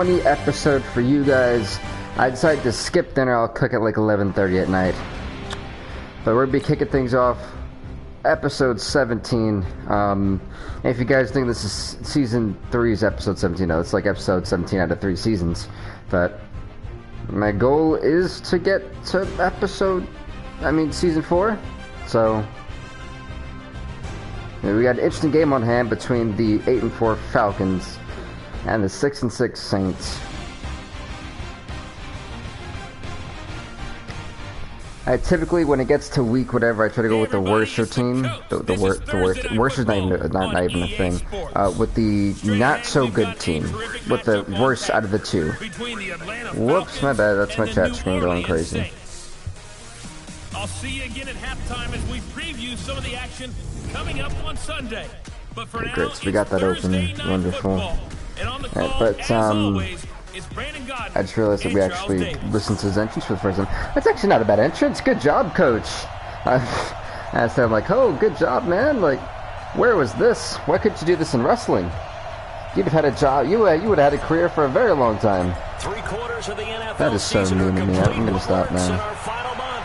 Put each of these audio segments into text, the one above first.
Funny episode for you guys. I decided to skip dinner. I'll cook at like 11:30 at night. But we're gonna be kicking things off. Episode 17. If you guys think this is season 3's episode 17, no, it's like episode 17 out of 3 seasons. But my goal is to get to season 4. So yeah, we got an interesting game on hand between the 8-4 Falcons and the 6-6 Saints. I typically, when it gets to week whatever, I try to go with the worser team. The worst is not even a thing. With the not so good team, with the worst out of the two. Whoops, my bad. That's my chat screen going crazy. I'll see you again at halftime as we preview some of the action coming up on Sunday. But for now, great, so we got that open. Wonderful. But I just realized that we actually listened to his entrance for the first time. That's actually not a bad entrance. Good job, coach. I said, like, oh, good job, man. Like, where was this? Why couldn't you do this in wrestling? You'd have had a job. You would have had a career for a very long time. That is so mean to me. I'm going to stop now.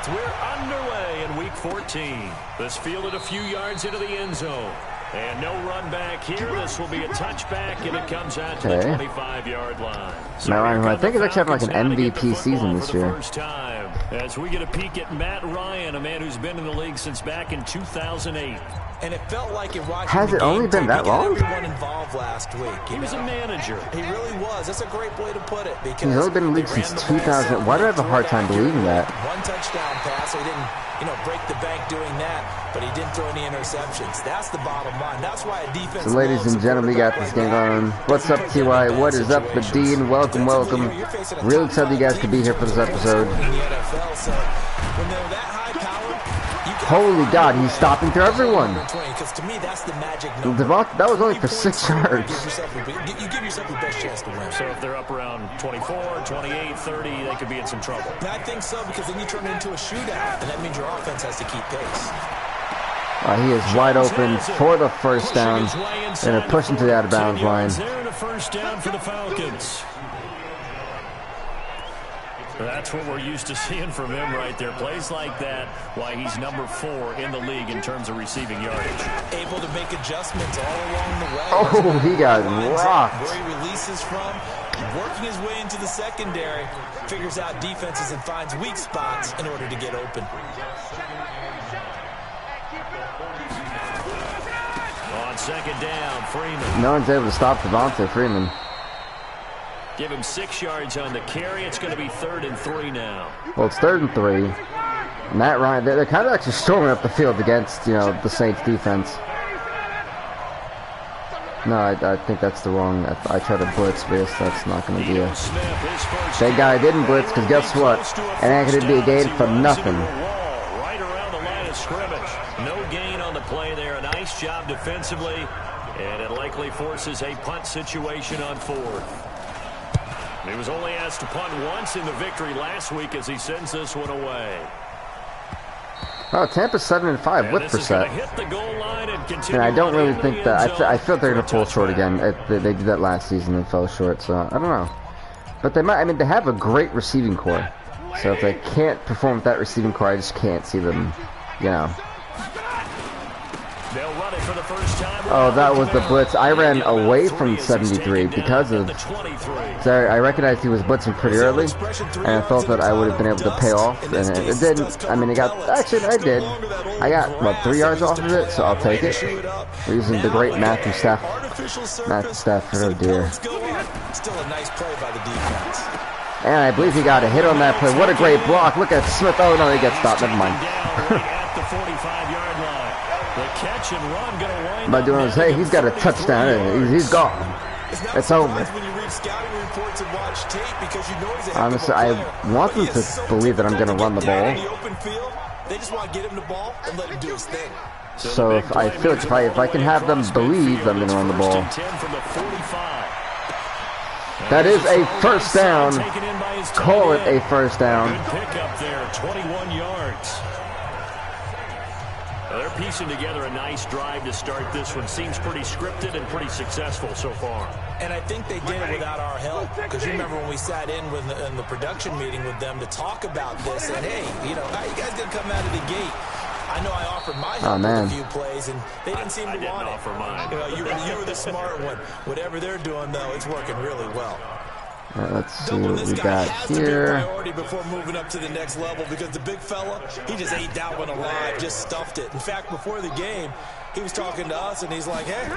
We're underway in week 14. This fielded a few yards into the end zone. And no run back here. This will be a touchback, and it comes out to the 25-yard line. So I think it's actually having like an MVP season this year. As we get a peek at Matt Ryan, a man who's been in the league since back in 2008. And it felt like it watching Has it only been that long? Everyone involved last week. He was a manager. He really was. That's a great way to put it. Because he's only been in the league since 2000. Why do I have a hard time believing that? One touchdown pass, so he didn't, break the bank doing that, but he didn't throw any interceptions. That's the bottom line. That's why a defense. So, ladies and gentlemen, we got this game going. What's up, TY? What is up, the Dean? Welcome, welcome. Really excited you guys could be here for this episode. Holy God, he's stopping through everyone. To me, that's the magic number. That was only for 6 yards. You give yourself the best chance to win. So if they're up around 24, 28, 30, they could be in some trouble. I think so, because then you turn it into a shootout, and that means your offense has to keep pace. He is wide open for the first down, and they're pushing to the out-of-bounds line. There, a first down for the Falcons. That's what we're used to seeing from him right there. Plays like that, why he's number 4 in the league in terms of receiving yardage. Able to make adjustments all along the way. Oh, he got rocked. Where he releases from, working his way into the secondary, figures out defenses and finds weak spots in order to get open. On second down, Freeman. No one's able to stop Devontae Freeman. Give him 6 yards on the carry. It's going to be 3rd and 3 now. Well, it's 3rd and 3. Matt Ryan, they're kind of actually storming up the field against, the Saints defense. No, I think that's the wrong. I tried to blitz this. That's not going to be a. That guy didn't blitz because guess what? It ain't going to be a gain for nothing. Right around the line of scrimmage. No gain on the play there. A nice job defensively, and it likely forces a punt situation on 4th. He was only asked to punt once in the victory last week as he sends this one away. Oh, Tampa's 7-5 with Brissett. And I don't really think that. I feel they're going to pull short again. They did that last season and fell short, so I don't know. But they might. I mean, they have a great receiving core. So if they can't perform with that receiving core, I just can't see them, They'll run it for the first time. Oh, that was the blitz. I ran away from 73 because of. Sorry, I recognized he was blitzing pretty early, and I felt that I would have been able to pay off, and it didn't. I mean, it got. Actually, I did. I got what 3 yards off of it, so I'll take it. We're using the great Matthew Stafford. Oh dear. Still a nice play by the defense. And I believe he got a hit on that play. What a great block! Look at Smith. Oh no, he gets stopped. Never mind. At the 45-yard line. The catch and run going to wind by doing this, hey, he's got a touchdown. He's gone. It's over. Honestly, I want them to believe that I'm going to run the ball. They just want to get him the ball and let him do his thing. So if I feel like if I can have them believe I'm going to run the ball. That is a first down. Call it a first down. Good pick up there, 21 yards. They're piecing together a nice drive to start this one. Seems pretty scripted and pretty successful so far. And I think they did it without our help. Because you remember when we sat in the production meeting with them to talk about this. And, hey, you know, how you guys going to come out of the gate? I know I offered my help with a few plays, and they didn't seem to want it. Offer mine. You know, you were the smart one. Whatever they're doing, though, it's working really well. Let's see what we got here. Priority before moving up to the next level, because the big fella, he just ate that one alive, just stuffed it. In fact, before the game, he was talking to us, and he's like, "Hey,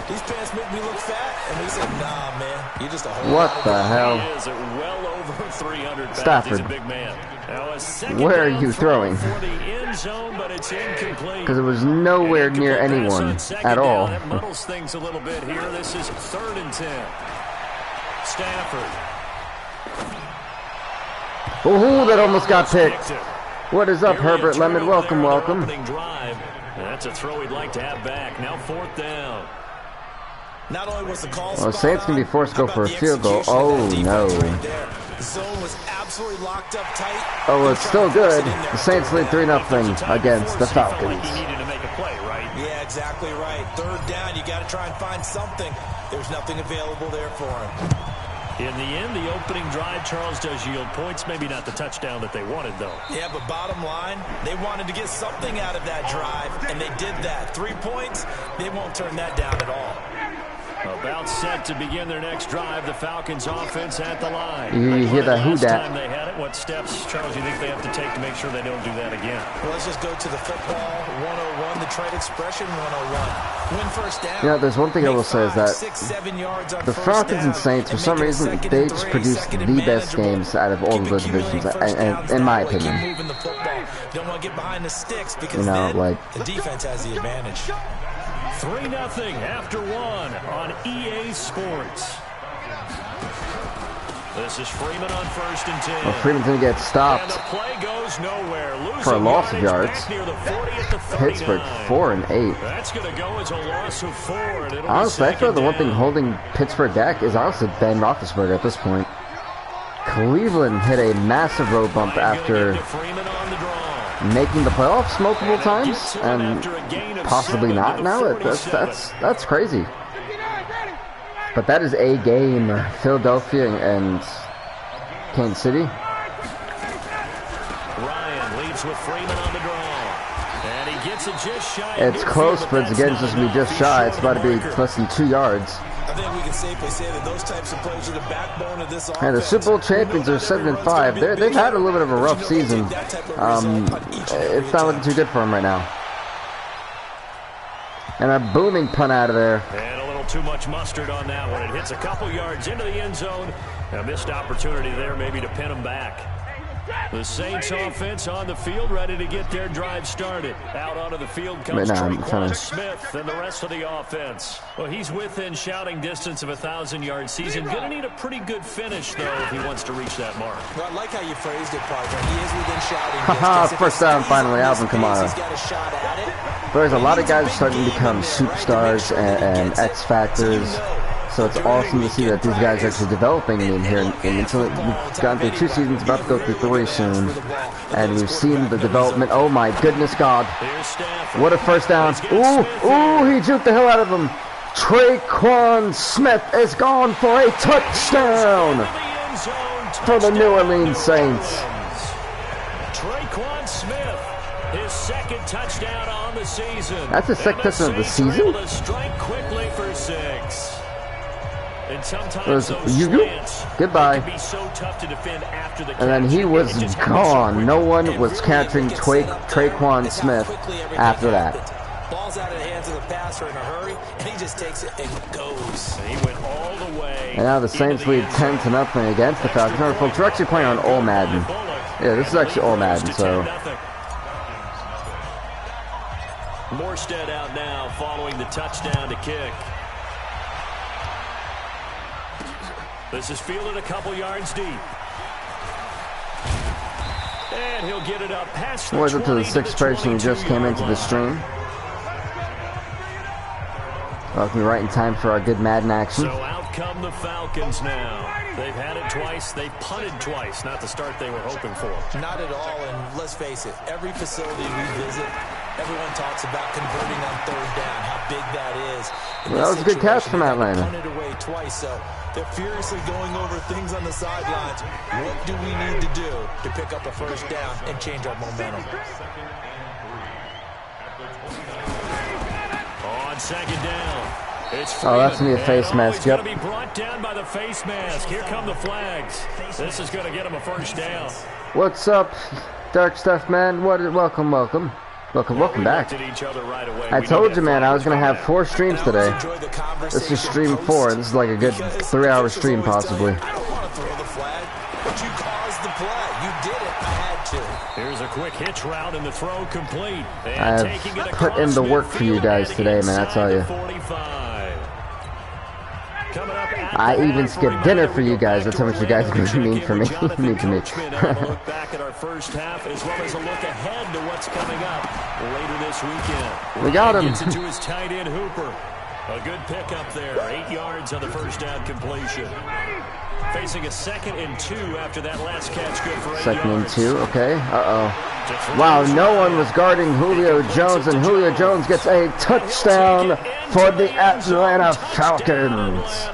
these pants make me look fat," and we said, "Nah, man, you're just a whole." What the hell? He is at well over 300 pounds. Stafford. He's a big man. Where are you throwing? Because it was nowhere near anyone at all. That muddles things a little bit here. This is 3rd and 10. Stafford. Oh, that almost got picked. What is up, Herbert Lemon? Welcome, welcome. That's a throw he'd like to have back. Now 4th down. Not only was the call well, Saints can be forced to go for a field goal. Oh, no. The zone was absolutely locked up tight. Oh, well, it's still good. The Saints lead 3-0 against the Falcons. He needed to make a play, right? Yeah, exactly right. 3rd down, you got to try and find something. There's nothing available there for him. In the end, the opening drive, Charles, does yield points. Maybe not the touchdown that they wanted, though. Yeah, but bottom line, they wanted to get something out of that drive, and they did that. 3 points, they won't turn that down at all. About set to begin their next drive. The Falcons offense at the line. You hear that who dat? Time they had it. What steps, Charles, you think they have to take to make sure they don't do that again? Well, let's just go to the football 101, the trade expression 101. Win first down. You know, there's one thing I will say is that the Falcons and Saints, for some reason, they just produce the best games out of all of the divisions, in my opinion. Don't want to get behind the sticks because you know, like, the defense has the advantage. 3-0 after 1 on EA Sports. This is Freeman on 1st and 10. Well, Freeman's going to get stopped. And the play goes nowhere. For a loss of yards. Pittsburgh 4-8. That's going to go as a loss of 4. Honestly, I feel the one thing holding Pittsburgh back is honestly Ben Roethlisberger at this point. Cleveland hit a massive road bump after making the playoffs multiple times and possibly not now. That's crazy. But that is a game. Philadelphia and Kansas City. Ryan leads with Freeman on the draw. And he gets it just shy. It's close, but it's again just going to be just shy. It's about to be less than 2 yards. I think we can safely say that those types of plays are the backbone of this offense. And the Super Bowl champions are 7-5. They've had a little bit of a rough season. It's not looking too good for them right now. And a booming punt out of there. And a little too much mustard on that one. It hits a couple yards into the end zone. A missed opportunity there maybe to pin them back. The Saints offense on the field, ready to get their drive started. Out onto the field comes Tre'Quan Smith and the rest of the offense. Well, he's within shouting distance of a 1,000-yard season. Going to need a pretty good finish, though, if he wants to reach that mark. Well, I like how you phrased it, partner. He is within shouting distance. First down, finally, Alvin Kamara. He's got a shot at it. There's a lot of guys starting to become superstars and X Factors. So it's awesome to see that these guys are actually developing in here. And until we've gone through 2 seasons, about to go through 3 soon. And we've seen the development. Oh my goodness God. What a first down. Ooh, he juked the hell out of him. Tre'Quan Smith is gone for a touchdown for the New Orleans Saints. Tre'Quan Smith, his 2nd touchdown on the season. That's his 2nd touchdown of the season? To strike quickly for 6. And sometimes goodbye. Be so tough to defend after the and then he was gone. No one was catching Tre'Quan Smith after that. Ball's out of the hands of the passer in a hurry, and he just takes it and goes. And he went all the way. And now the Saints lead 10-0 against the Falcons. Remember, folks, we're actually playing on all Madden. Yeah, this is actually all Madden, so. Morstead out now following the touchdown to kick. This is fielded a couple yards deep. And he'll get it up past the 20 to the 6th person who just came into the stream. Welcome right in time for our good Madden action. So out come the Falcons now. They've had it twice. They've punted twice. Not the start they were hoping for. Not at all. And let's face it, every facility we visit, Everyone talks about converting on third down, how big that is. Well, that was a good catch from Atlanta. Punted away twice, so they're furiously going over things on the sidelines. What do we need to do to pick up a first down and change our momentum? On second down. Oh, that's going to be a face mask. Yep. Be brought down by the face mask. Here come the flags. This is going to get him a first down. What's up, Dark Stuff, man? Welcome back. I told you, man, I was going to have 4 streams today. This is stream 4. This is like a good 3-hour stream, possibly. I don't want to throw the flag, but you caused the play. You did it. I had to. Here's a quick hitch route and the throw complete. I have put in the work for you guys today, man, I tell you. I even skipped dinner for you guys. That's how much you guys mean for me. mean to me. Look back at our first half, as well as a look ahead to what's coming up later this weekend. We got him. Gets it to his tight end Hooper. A good pickup there. 8 yards on the first down completion. Facing a 2nd and 2 after that last catch. Good for 8 yards. 2nd and 2. Okay. Wow, no one was guarding Julio Jones, and Julio Jones gets a touchdown for the Atlanta Falcons.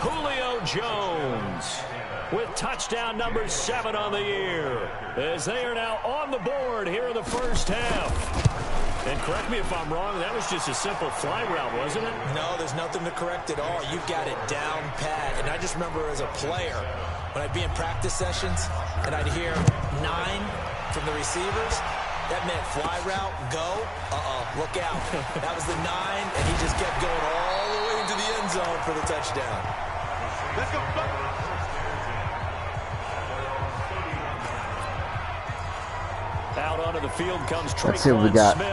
Julio Jones with touchdown number 7 on the year, as they are now on the board here in the first half. And correct me if I'm wrong, that was just a simple fly route, wasn't it? No, there's nothing to correct at all. You've got it down pat. And I just remember as a player, when I'd be in practice sessions and I'd hear 9 from the receivers, that meant fly route, go, look out. That was the 9, and he just kept going all the way into the end zone for the touchdown. Let's go. Out onto the field comes Trey. Let's see what we got. We're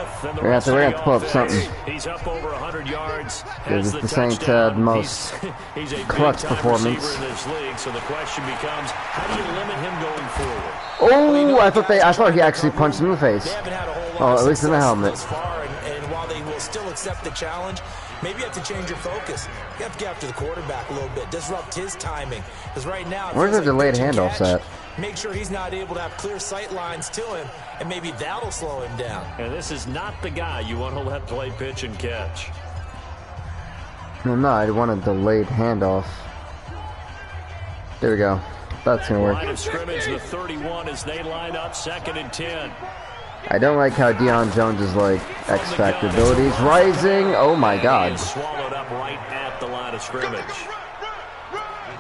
gonna have to pull up something. He's up over 100 yards. This is the Saints' most clutch performance. In this league, so the question becomes, how do you limit him going forward? Oh, I thought he actually punched him in the face. Oh, at least in the helmet. And while they will still accept the challenge, maybe you have to change your focus. You have to get after the quarterback a little bit, disrupt his timing. Because right now, where's the delayed handoffs at? Make sure he's not able to have clear sight lines to him, and maybe that'll slow him down. And this is not the guy you want to let play pitch and catch. No, I want a delayed handoff. There we go. That's gonna work. Line of scrimmage, the 31 as they line up 2nd and 10. I don't like how Deion Jones is like X Factor abilities rising. Oh my God. Swallowed up right at the line of scrimmage.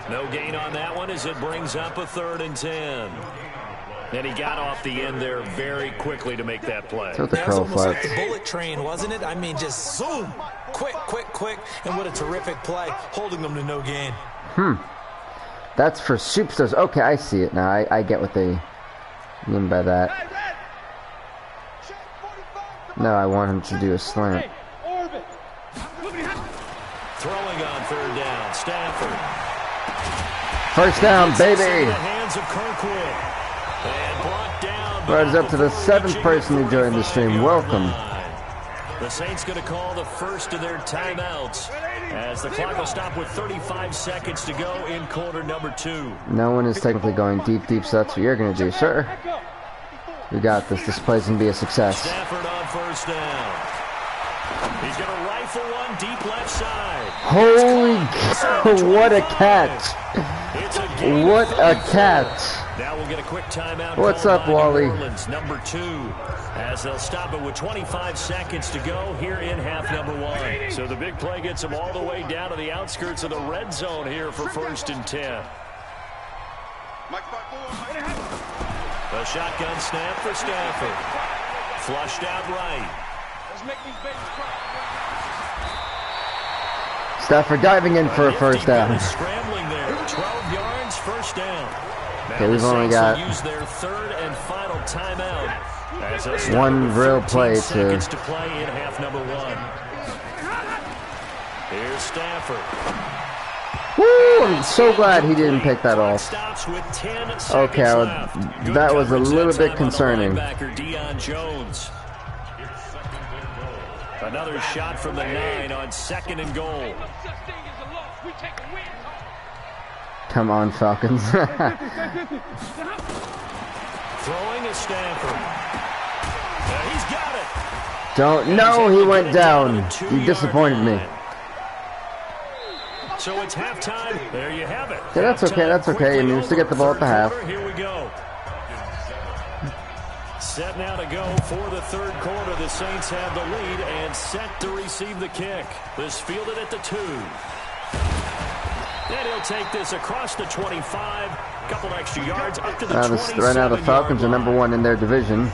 No gain on that one as it brings up a 3rd and 10. And he got off the end there very quickly to make that play. So the that was almost like the bullet train, wasn't it? I mean, just zoom, quick, and what a terrific play, holding them to no gain. That's for superstars. Okay, I see it now. I get what they mean by that. No, I want him to do a slant. Throwing on 3rd down, Stafford. First down, baby. Right up to the 7th person who joined the stream. Welcome. The Saints going to call the first of their timeouts as the clock will stop with 35 seconds to go in quarter number 2. No one is technically going deep, so that's what you're going to do, sir. We got this. This play's going to be a success. Stafford on first down. He's going to rifle one deep left side. Holy cow, what a catch. What a catch. Now we'll get a quick timeout. What's up, Wally? Number 2, as they'll stop it with 25 seconds to go here in half number 1. So the big play gets them all the way down to the outskirts of the red zone here for 1st and 10. A shotgun snap for Stafford. Flushed out right. Stafford diving in for a first down. Scrambling there. 12 yards, first down. Okay, we've only got use their 3rd and final timeout. One real play to play in half number 1. Here's Stafford. Woo! I'm so glad he didn't pick that off. Okay, that was a little bit concerning. Another shot from the 9 on 2nd and goal. Come on, Falcons. Throwing is Stafford. He's got it. Don't. No, he went down. He disappointed me. So it's halftime. There you have it. Yeah, that's okay. That's okay. He needs to get the ball at the half. Here we go. Set now to go for the third quarter. The Saints have the lead and set to receive the kick. This fielded at the 2. And he'll take this across the 25. Couple extra yards up to the 27. Right now the Falcons are #1 in their division.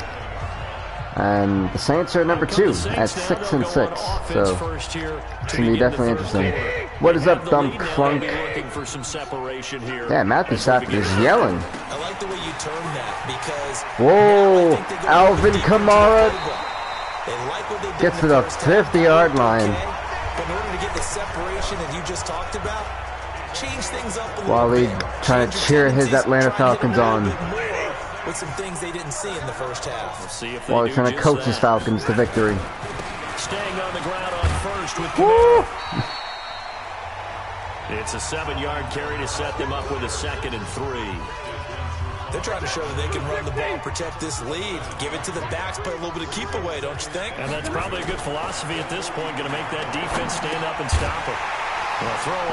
And the Saints are #2 at 6-6. So it's going to be definitely interesting. What is up, Dumb Clunk? Yeah, Matthew Stafford is yelling. I like the way you term that because... Whoa! Alvin Kamara gets to the 50-yard line. But in order to get the separation that you just talked about, change things up a little while he bit. trying to cheer his Atlanta Falcons on. With some things they didn't see in the first half. We'll see if while he's trying to coach his Falcons to victory. Staying on the ground on first with Woo! It's a 7-yard carry to set them up with a 2nd and 3. They're trying to show that they can run the ball and protect this lead. Give it to the backs, play a little bit of keep away, don't you think? And that's probably a good philosophy at this point. Going to make that defense stand up and stop it.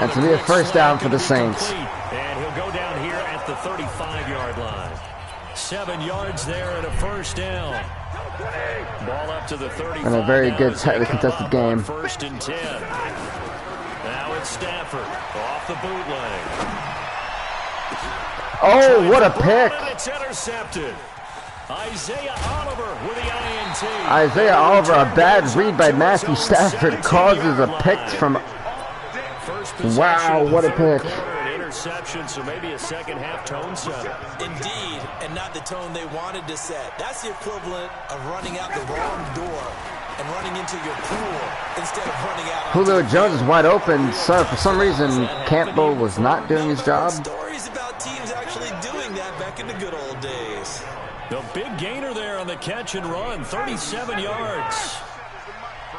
That's going to be a first down for the Saints. And he'll go down here at the 35-yard line. 7 yards there and a first down. Ball up to the 35. And a very good, tightly contested game. 1st and 10. Now it's Stafford off the bootleg. Oh, what a pick! It's intercepted. Isaiah Oliver with the INT. Isaiah Oliver, a bad read by Matthew Stafford, causes a pick from... Wow, what a pick. Interception, so maybe a second half tone setter. Indeed, and not the tone they wanted to set. That's the equivalent of running out the wrong door and running into your pool instead of running out. Julio Jones is wide open, so for some reason Campbell was not doing his job. Stories about teams actually doing that back in the good old days. The big gainer there on the catch and run, 37 yards.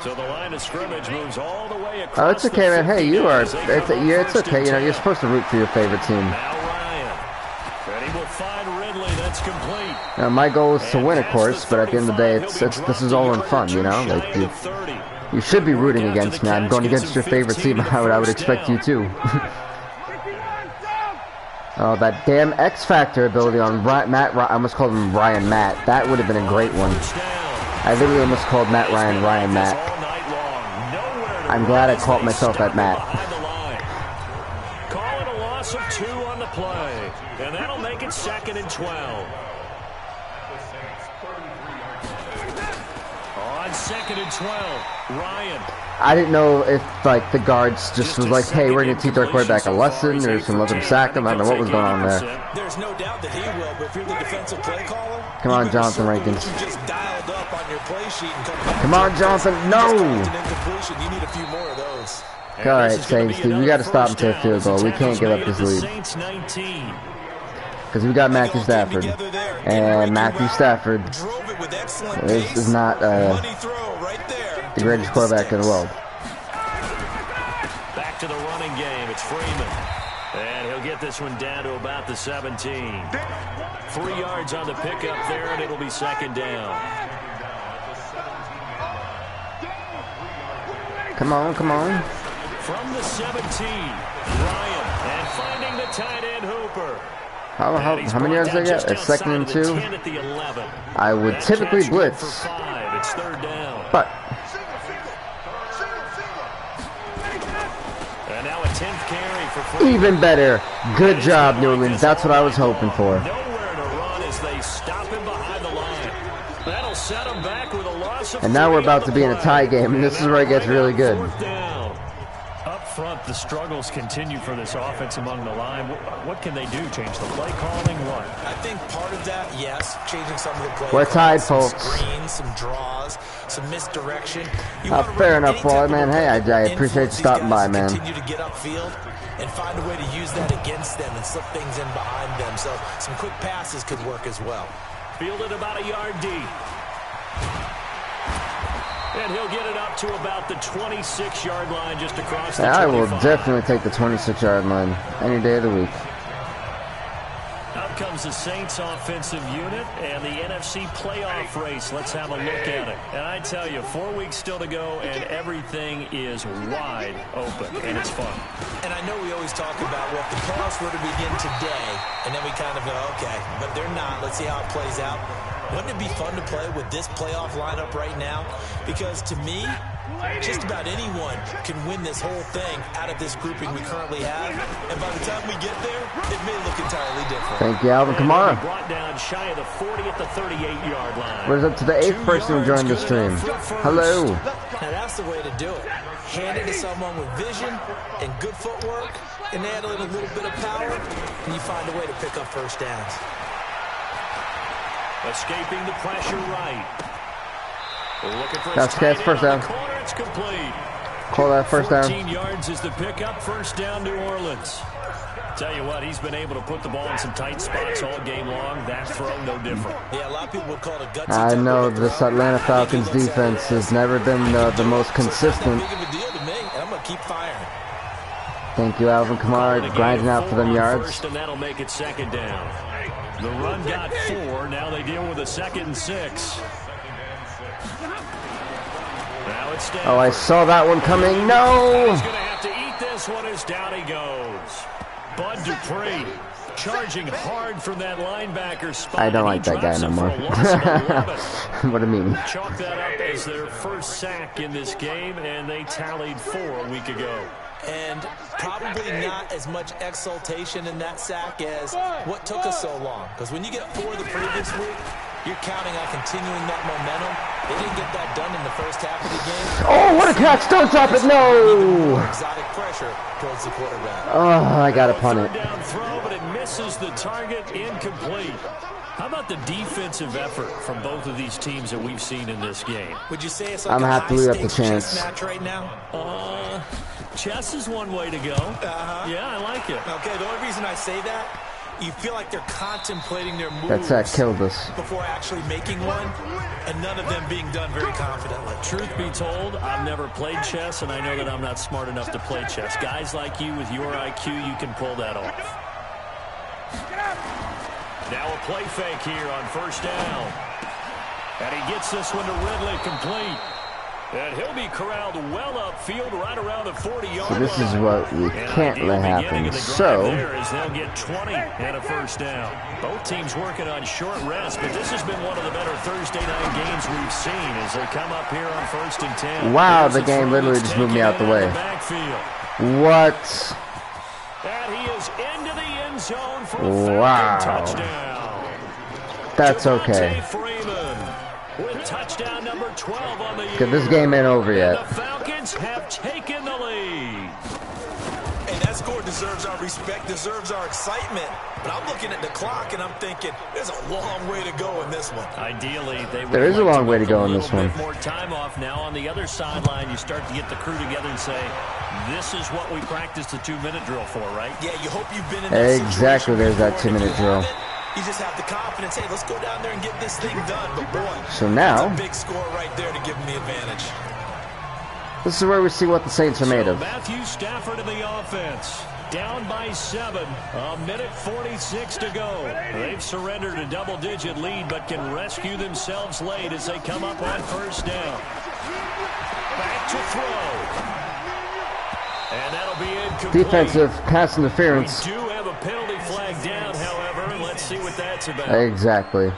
So the line of scrimmage moves all the way across. Oh, it's okay, man. Hey, you are. It's okay. You know, you're supposed to root for your favorite team. Now Ryan. And he will find Ridley. That's complete. Now, my goal is to win, of course, but at the end of the day, this is all in fun, you know. Like you should be rooting against me. I'm going against your favorite team. I would expect you to. Oh, that damn X Factor ability on Matt. I almost called him Ryan Matt. That would have been a great one. I literally almost called Matt Ryan Matt. I'm glad I caught myself at Matt. Call it a loss of 2 on the play, and that'll make it 2nd and 12. On 2nd and 12, Ryan. I didn't know if, like, the guards just was like, hey, we're going to teach our quarterback a lesson, or just going to let him sack him. I don't know what was going on there. There's no doubt that he will, but if you're the defensive play caller, come on, Jonathan Rankins. you just dialed up on your play sheet and come on, Jonathan. No! You need a few more of those. All right, Saints, dude, we got to stop and take a field goal. We can't give up this lead. Because we got Matthew Stafford. And Matthew Stafford is not the greatest quarterback in the world. Back to the running game. It's Freeman. And he'll get this one down to about the 17. 3 yards on the pickup there, and it'll be 2nd down. Come on, come on. From the 17, Ryan, and finding the tight end Hooper. How many yards did they get? It's 2nd and 2. I would typically blitz. It's 3rd down. But and now a 10th carry for Freeman. Even better. Good job, New Orleans. That's what I was hoping for. Nowhere to run as they stop him behind the line. That'll set him back with a loss of 3. And now we're about to be in a tie game, and this is where it gets really good. Up front, the struggles continue for this offense among the line. What can they do? Change the play calling? What? I think part of that, yes, changing some of the play. We're tied, folks. Some screens, some draws, some misdirection. Fair enough, Paul. Man, hey, I appreciate you stopping by, man. Continue to get upfield and find a way to use that against them and slip things in behind them. So some quick passes could work as well. Fielded about a yard deep. And he'll get it up to about the 26-yard line just across the 25. I will definitely take the 26-yard line any day of the week. Up comes the Saints offensive unit and the NFC playoff race. Let's have a look at it. And I tell you, 4 weeks still to go, and everything is wide open, and it's fun. And I know we always talk about, well, if the playoffs were to begin today, and then we kind of go, okay, but they're not. Let's see how it plays out. Wouldn't it be fun to play with this playoff lineup right now? Because to me, just about anyone can win this whole thing out of this grouping we currently have. And by the time we get there, it may look entirely different. Thank you, Alvin Kamara. Brought down shy of the 40 at the 38-yard line. We're up to the 8th person who joined the stream. Hello. Now that's the way to do it. Hand it to someone with vision and good footwork, and add in a little bit of power, and you find a way to pick up first downs. Escaping the pressure right. Looking for That's his first down. Corner, it's complete. Call that first down. 14 yards is the pickup. First down, New Orleans. Tell you what, he's been able to put the ball in some tight spots all game long. That throw, no different. Yeah, a lot of people would call it a gutsy. I know this Atlanta Falcons defense has never been the most consistent. Big of a deal to me, and I'm going to keep firing. Thank you, Alvin Kamara, grinding out for them yards. First, and that'll make it second down. The run got 4. Now they deal with a 2nd and 6. Now it's down. Oh, I saw that one coming. No! He's going to have to eat this one as down he goes. Bud Dupree charging hard from that linebacker spot. I don't like that guy no more. What a mean. Chalk that up as their first sack in this game, and they tallied 4 a week ago. And probably not as much exultation in that sack as what took us so long. Because when you get 4 the previous week, you're counting on continuing that momentum. They didn't get that done in the first half of the game. Oh, what a catch! Don't drop it! No! Exotic pressure towards the quarterback. Oh, I gotta punt it. Down throw, but it misses the target. Incomplete. How about the defensive effort from both of these teams that we've seen in this game? Would you say it's like I'm gonna have to leave up the chess chance. match right now? Chess is one way to go. Yeah, I like it. Okay, the only reason I say that, you feel like they're contemplating their moves That killed us. before actually making one, and none of them being done very confidently. Truth be told, I've never played chess, and I know that I'm not smart enough to play chess. Guys like you with your IQ, you can pull that off. Now a play fake here on first down. And he gets this one to Ridley complete. And he'll be corralled well upfield right around the 40-yard line. So this is what we can't let happen. So they'll get 20 and a first down. Both teams working on short rest, but this has been one of the better Thursday night games we've seen as they come up here on 1st and 10. wow, the game literally just moved me out the way. What? And he is into the end zone for Wow. a touchdown. That's okay. With touchdown number 12 on the year. Because this game ain't over yet. And the Falcons have taken the lead. And that score deserves our respect, deserves our excitement. But I'm looking at the clock and I'm thinking, there's a long way to go in this one. Ideally, there is a long way to go in this one. More time off now on the other sideline. You start to get the crew together and say, this is what we practiced the 2-minute drill for, right? Yeah, you hope you've been in that exactly. There's that 2-minute drill. You just have the confidence, hey, let's go down there and get this thing done. But boy, so now, that's a big score right there to give them the advantage. This is where we see what the Saints are made of. Matthew Stafford in the offense. Down by 7. A minute 46 to go. They've surrendered a double-digit lead, but can rescue themselves late as they come up on first down. Back to throw. And that'll be incomplete. Defensive pass interference. We do have a penalty flag down, however. Let's see what that's about. Exactly.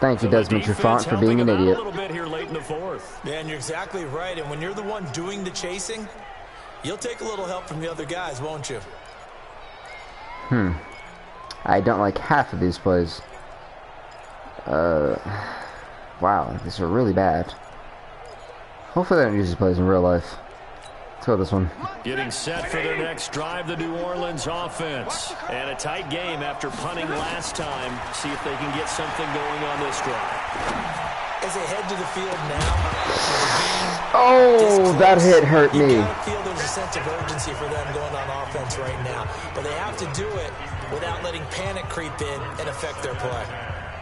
Thank you, Desmond Trufant, for being an idiot. A little bit here late in the 4th. Yeah, and you're exactly right. And when you're the one doing the chasing, you'll take a little help from the other guys, won't you? I don't like half of these plays. Wow, these are really bad. Hopefully they don't use these plays in real life. Let's go this one. Getting set for their next drive, the New Orleans offense. And a tight game after punting last time. See if they can get something going on this drive. As they head to the field now, oh, that hit hurt me. You feel there's a sense of urgency for them going on offense right now. But they have to do it without letting panic creep in and affect their play.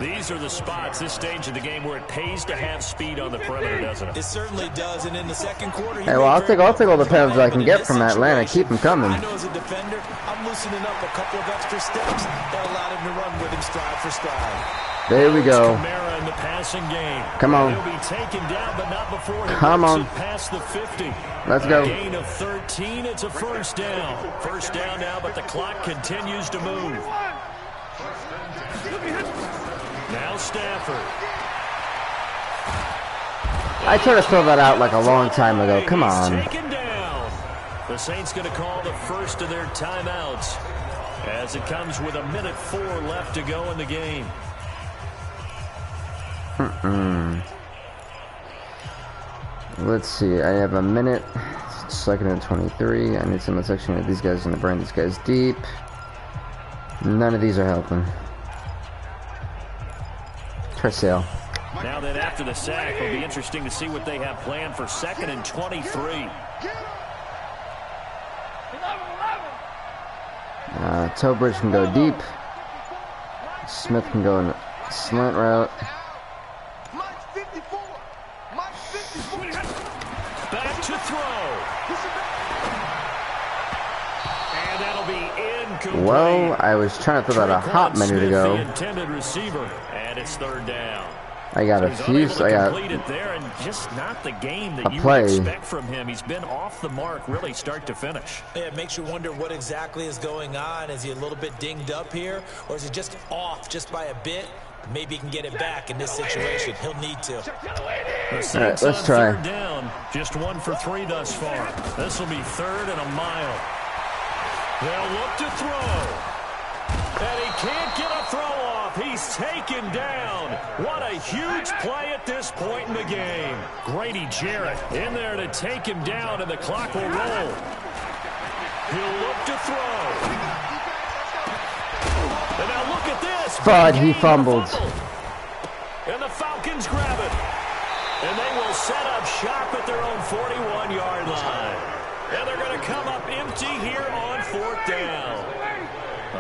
These are the spots, this stage of the game, where it pays to have speed on the perimeter, doesn't it? It certainly does, and in the second quarter... Hey, well, I'll take all the penalties I can get from Atlanta. Keep them coming. I know as a defender, I'm loosening up a couple of extra steps that allowed him to run with him stride for stride. There we go. In the passing game. Come on. He'll be taken down, but not before he Come on. past the 50. Let's go. A gain of 13. It's a first down. First down now, but the clock continues to move. Now Stafford. I tried to throw that out like a long time ago. Come on. He's taken down. The Saints going to call the first of their timeouts as it comes with 1:04 left to go in the game. Let's see. I have a minute. Second and 23. I need some section of these guys going to burn these guys deep. None of these are helping. For sale. Now that after the sack, it'll be interesting to see what they have planned for 2nd and 23. Tobridge can go deep. Smith can go in the slant route. Back to throw. And that'll be incomplete. Well, I was trying to throw that a hot minute ago. The intended receiver, and it's 3rd down. I got a few. I got it there, and just not the game that you play. would expect from him. He's been off the mark, really, start to finish. Yeah, it makes you wonder what exactly is going on. Is he a little bit dinged up here, or is he just off just by a bit? Maybe he can get it back in this situation. He'll need to. All right, let's try. 3rd down. Just 1 for 3 thus far. This will be 3rd and a mile. They'll look to throw. And he can't get a throw off. He's taken down. What a huge play at this point in the game. Grady Jarrett in there to take him down, and the clock will roll. He'll look to throw. And now look at this. Fud, he fumbled. And the Falcons grab it. And they will set up shop at their own 41-yard line. And they're going to come up empty here on 4th down.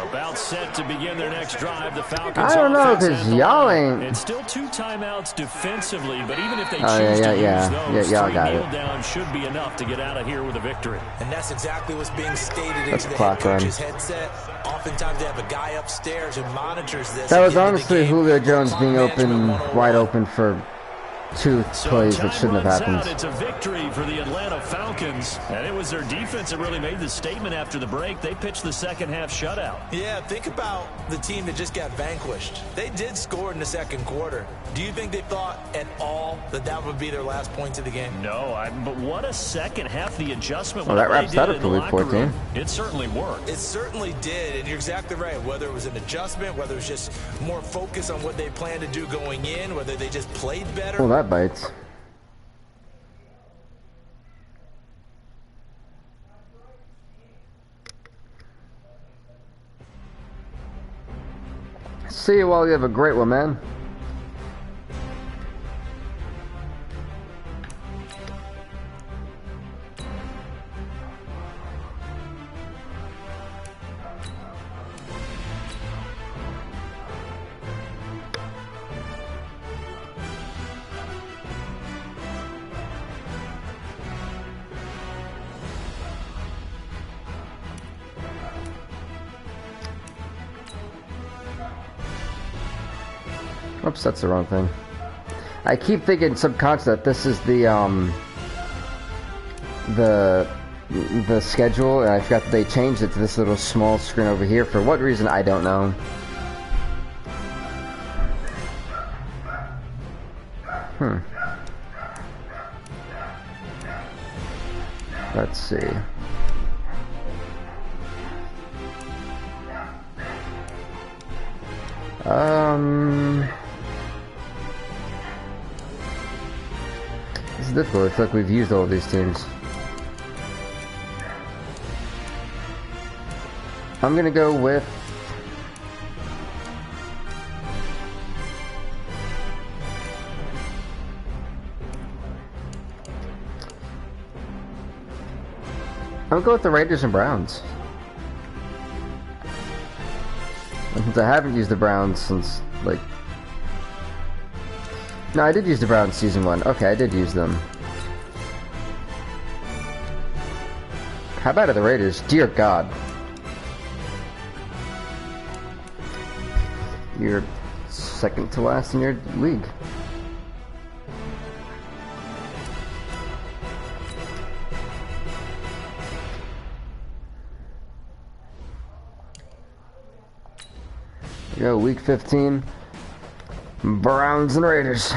About set to begin their next drive. The Falcons. I don't know because y'all ain't. It's still 2 timeouts defensively, but even if they choose to use those, y'all got kneel it. down should be enough to get out of here with a victory. And that's exactly what's being stated That's into the clock head coach's headset. Oftentimes they have a guy upstairs who monitors this. That was honestly Julio Jones being wide open for 2 plays that shouldn't have happened. It's a victory for the Atlanta Falcons, and it was their defense that really made the statement after the break. They pitched the second half shutout. Yeah, think about the team that just got vanquished. They did score in the second quarter. Do you think they thought at all that that would be their last points of the game? No, but what a second half, the adjustment. Well, that wraps that up for week 14. It certainly worked. It certainly did, and you're exactly right. Whether it was an adjustment, whether it was just more focus on what they planned to do going in, whether they just played better. Well, that bites. See you all. You have a great one, man. Oops, that's the wrong thing. I keep thinking subconsciously that this is the schedule, and I forgot that they changed it to this little small screen over here. For what reason, I don't know. Let's see. This is difficult. I feel like we've used all of these teams. I'm gonna go with I'm gonna go with the Raiders and Browns. And since I haven't used the Browns since like No, I did use the Browns season 1. Okay, I did use them. How about the Raiders? Dear God. You're second to last in your league. Go week 15. Browns and Raiders.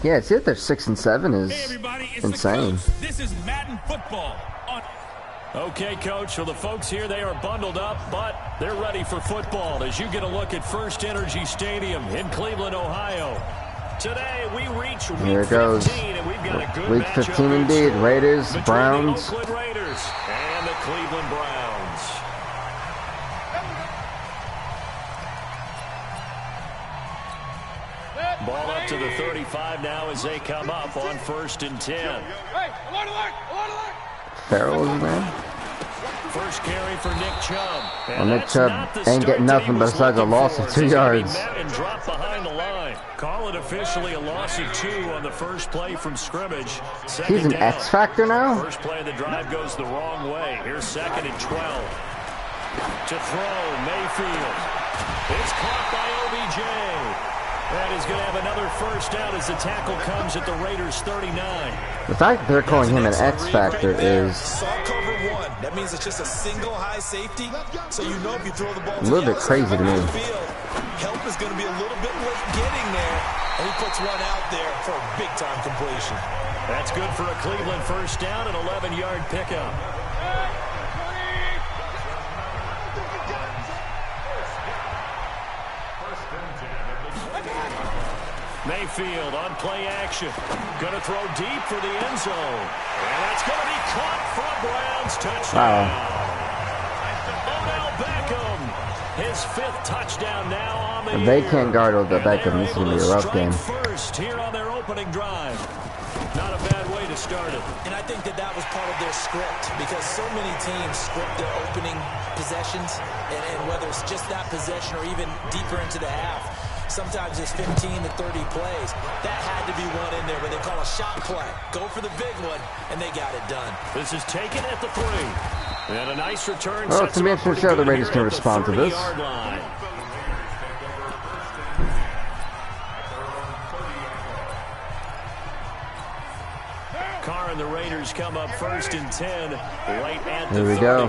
Yeah, see that they're 6 and 7 is insane. This is Madden football. Okay, Coach. Well, the folks here, they are bundled up, but they're ready for football as you get a look at First Energy Stadium in Cleveland, Ohio. Today, we reach week 15, and we've got a good week 15 indeed. Raiders, Browns. The Oakland Raiders and the Cleveland Browns. Ball up to the 35 now as they come up on 1st and 10. Farrell is there. First carry for Nick Chubb. Well, Nick Chubb ain't getting nothing besides a loss of 2 yards. And drop behind the line. Call it officially a loss of 2 on the first play from scrimmage. He's an X factor now. First play of the drive goes the wrong way. Here's 2nd and 12. To throw, Mayfield. It's caught by OBJ. That is going to have another first down as the tackle comes at the Raiders 39. The fact that they're calling him an X factor is saw cover 1. That means it's just a single high safety. So you know if you throw the ball a little bit crazy to me. Help is going to be a little bit late getting there, and he puts one out there for a big time completion. That's good for a Cleveland first down, an 11-yard pickup. Mayfield on play action. Going to throw deep for the end zone. And that's going to be caught for a Browns touchdown. Odell Beckham. His 5th touchdown now on the If they can't guard Odell Beckham, this is going to be a rough game. First here on their opening drive. Not a bad way to start it. And I think that that was part of their script because so many teams script their opening possessions. And whether it's just that possession or even deeper into the half, sometimes it's 15 to 30 plays. That had to be one in there where they call a shot play. Go for the big one, and they got it done. This is taken at the 3. And a nice return. Well, it's going to be interesting to see how the Raiders can respond to this. Carr and the Raiders come up 1st and 10 right at the 30. Here we go.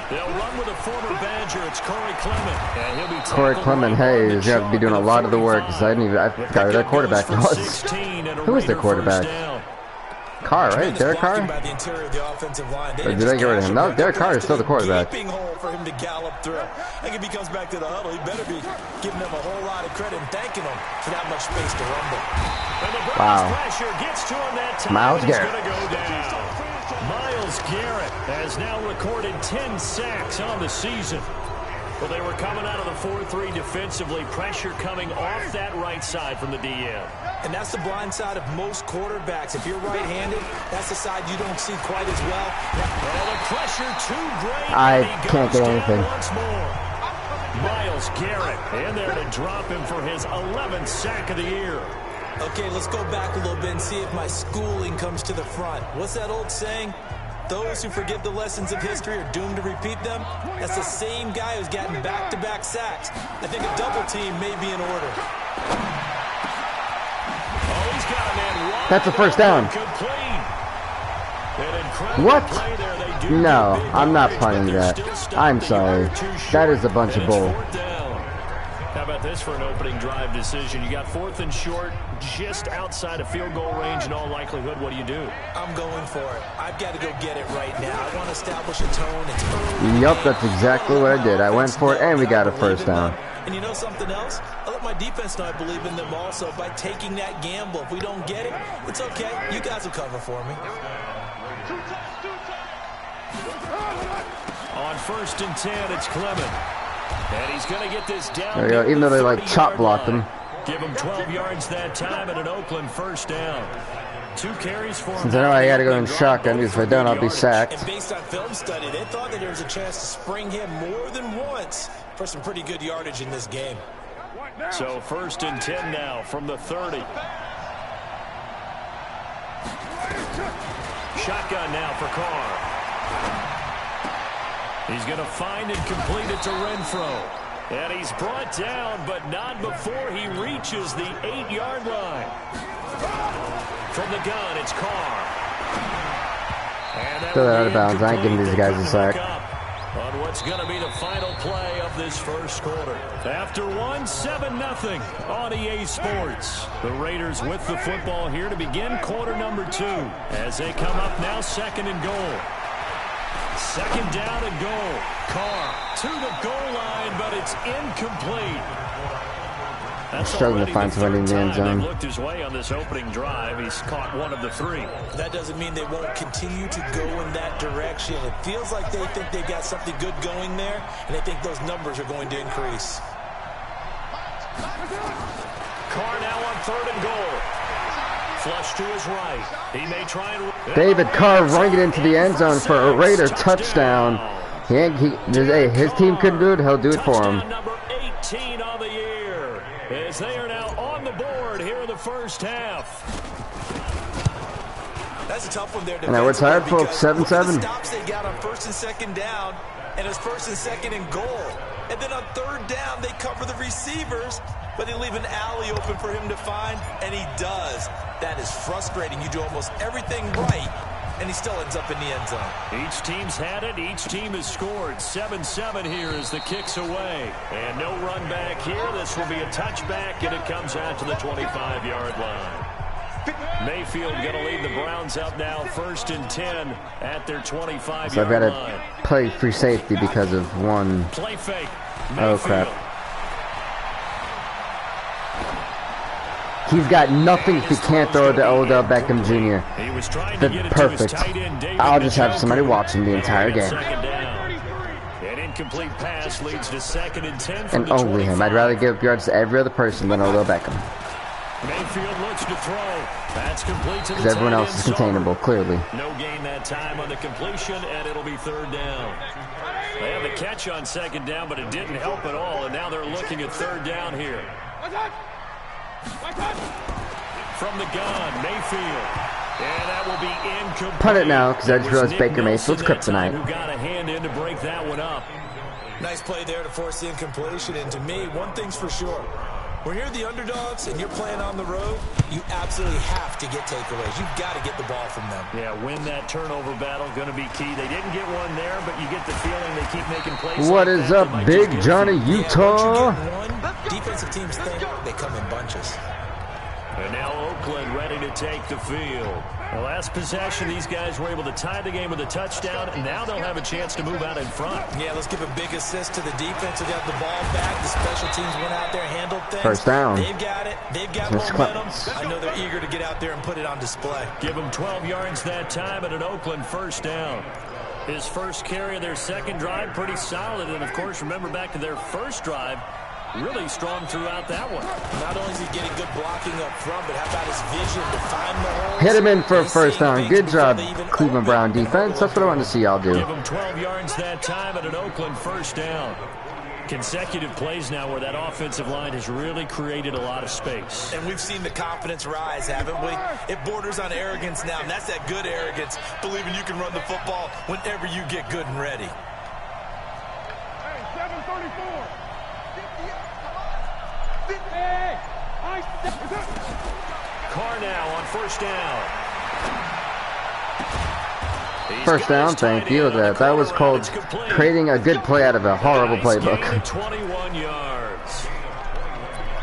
They'll run with a former Badger. It's Corey Clement. And he'll be Corey Clement, hey, he's going to have to be doing a lot of the work because I forgot who their quarterback was. Who was their quarterback? Carr, right? Derek Carr? Or did I get rid of him? No, Derek Carr is still the quarterback. For him to gallop through. I think if he comes back to the huddle, he better be giving them a whole lot of credit and thanking them for that much space to rumble. Wow. Gets to him that time. Myles Garrett. Myles Garrett has now recorded 10 sacks on the season. Well, they were coming out of the 4-3 defensively. Pressure coming off that right side from the DM. And that's the blind side of most quarterbacks. If you're right-handed, that's the side you don't see quite as well. Well, the pressure too great. I can't get anything. Once more. Myles Garrett in there to drop him for his 11th sack of the year. Okay, let's go back a little bit and see if my schooling comes to the front. What's that old saying? Those who forget the lessons of history are doomed to repeat them. That's the same guy who's gotten back-to-back sacks. I think a double team may be in order. Oh, he's got a man wide. That's a first down. What? No, I'm not punting that. I'm sorry. That is a bunch of bull. How about this for an opening drive decision? You got 4th and short, just outside of field goal range in all likelihood. What do you do? I'm going for it. I've got to go get it right now. I want to establish a tone. It's early. Yup, that's exactly what I did. I went for it, and we got a first down. And you know something else? I let my defense know I believe in them also by taking that gamble. If we don't get it, it's okay. You guys will cover for me. On 1st and 10, it's Clement. And he's going to get this down. There we go. Even though they like chop blocked him. Give him 12 yards that time and an Oakland first down. 2 carries for him. Since I know I got to go in shotgun, because if I don't, I'll be sacked. And based on film study, they thought that there was a chance to spring him more than once for some pretty good yardage in this game. So 1st and 10 now from the 30. Shotgun now for Carr. He's going to find and complete it to Renfro. And he's brought down, but not before he reaches the 8-yard line. From the gun, it's Carr. And that Throw that out of bounds. I ain't giving these guys a sack. On what's going to be the final play of this first quarter. After 7-0 on EA Sports. The Raiders with the football here to begin quarter number 2. As they come up now, 2nd and goal. 2nd down and goal. Carr to the goal line, but it's incomplete. That's struggling to find somebody in the end zone. Looked his way on this opening drive. He's caught one of the 3. That doesn't mean they won't continue to go in that direction. It feels like they think they've got something good going there, and they think those numbers are going to increase. Carr now on 3rd and goal. Flush to his right. He may try and... David Carr running it into the end zone for a Raider touchdown. His team couldn't do it. He'll do it for him. Number 18 on the year. As they are now on the board here in the first half. That's a tough one there. And now we're tired, folks. 7-7. Stops they got on 1st and 2nd down, and it's 1st and 2nd and goal. And then on 3rd down, they cover the receivers, but they leave an alley open for him to find, and he does. That is frustrating. You do almost everything right, and he still ends up in the end zone. Each team's had it. Each team has scored. 7-7 here as the kick's away. And no run back here. This will be a touchback, and it comes out to the 25-yard line. Mayfield going to lead the Browns up now, 1st and 10 at their 25-yard line. So I've got to play free safety because of one. Play fake. Oh, crap. He's got nothing if he can't throw it to Odell Beckham Jr. Perfect. I'll just have somebody watching the entire game. An incomplete pass leads to 2nd and 10 and only him. I'd rather give yards to every other person than Odell Beckham. Mayfield looks to throw. That's complete to the because everyone else is containable, clearly. No gain that time on the completion, and it'll be 3rd down. They have the catch on 2nd down, but it didn't help at all, and now they're looking at 3rd down here. From the gun, Mayfield. And that will be incomplete. Punt it now, because I just realized Baker Mayfield's kryptonite. Who got a hand in to break that one up. Nice play there to force the incompletion, and to me, one thing's for sure. When you're the underdogs and you're playing on the road, you absolutely have to get takeaways. You've got to get the ball from them. Yeah, win that turnover battle, going to be key. They didn't get one there, but you get the feeling they keep making plays. What like is that. up, Big Johnny, Utah? Yeah, once you get one, defensive teams think they come in bunches. And now Oakland ready to take the field. The last possession, these guys were able to tie the game with a touchdown, and now they'll have a chance to move out in front. Yeah, let's give a big assist to the defense who got the ball back. The special teams went out there, handled things. First down. They've got it. They've got momentum. I know they're eager to get out there and put it on display. Give them 12 yards that time and an Oakland first down. His first carry of their 2nd drive, pretty solid. And, of course, remember back to their first drive, really strong throughout that one. Not only is he getting good blocking up front, but how about his vision to find the holes? Hit him in for a first down. Good job, Cleveland Brown defense. That's what I wanted to see y'all do. Give him 12 yards that time and an Oakland first down. Consecutive plays now where that offensive line has really created a lot of space. And we've seen the confidence rise, haven't we? It borders on arrogance now, and that's that good arrogance, believing you can run the football whenever you get good and ready. Hey, 734. Carr now on first down. First down, thank you. That was called creating a good play out of a horrible playbook. 21 yards.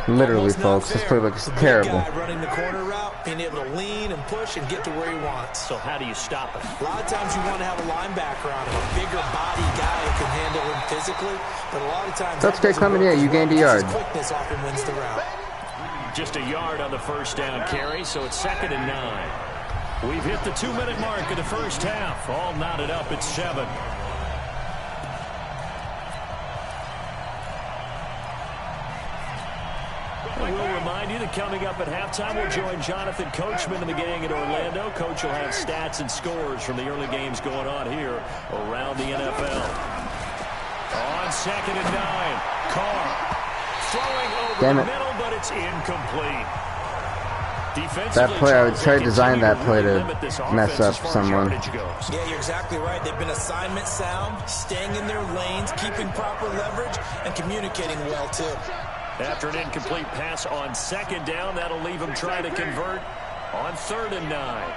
Literally, folks, this playbook is terrible. Running the corner route, being able to lean and push and get to where he wants. So how do you stop it? A lot of times you want to have a linebacker on him, a bigger body guy who can handle him physically, but a lot of times that's great coming in. You gained a yard. Quickness often wins the route. Just a yard on the first down carry, so it's 2nd and 9. We've hit the 2-minute mark of the first half. All knotted up at 7. that coming up at halftime, we'll join Jonathan Coachman and the gang in Orlando. Coach will have stats and scores from the early games going on here around the NFL. On 2nd and 9, Carr throwing over the middle, but it's incomplete. That play, I would try to design that play to mess up someone. Yeah, you're exactly right. They've been assignment sound, staying in their lanes, keeping proper leverage, and communicating well, too. After an incomplete pass on 2nd down, that'll leave him trying to convert on 3rd and 9.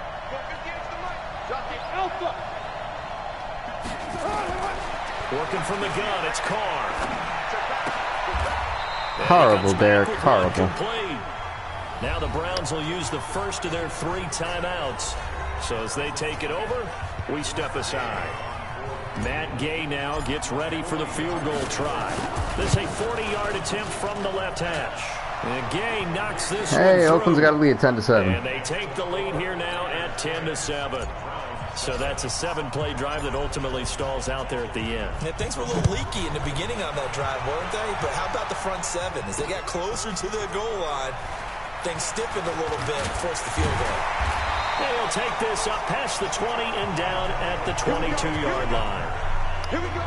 Working from the gun, it's Carr. Horrible, Derek, horrible. Now the Browns will use the first of their 3 timeouts. So as they take it over, we step aside. Matt Gay now gets ready for the field goal try. This is a 40-yard attempt from the left hash. And Gay knocks this one through. Oakland's got a lead 10-7. And they take the lead here now at 10-7. So that's a 7-play drive that ultimately stalls out there at the end. Yeah, things were a little leaky in the beginning on that drive, weren't they? But how about the front 7? As they got closer to the goal line, things stiffened a little bit, forced the field goal. And he'll take this up past the 20 and down at the 22-yard line. Here we go.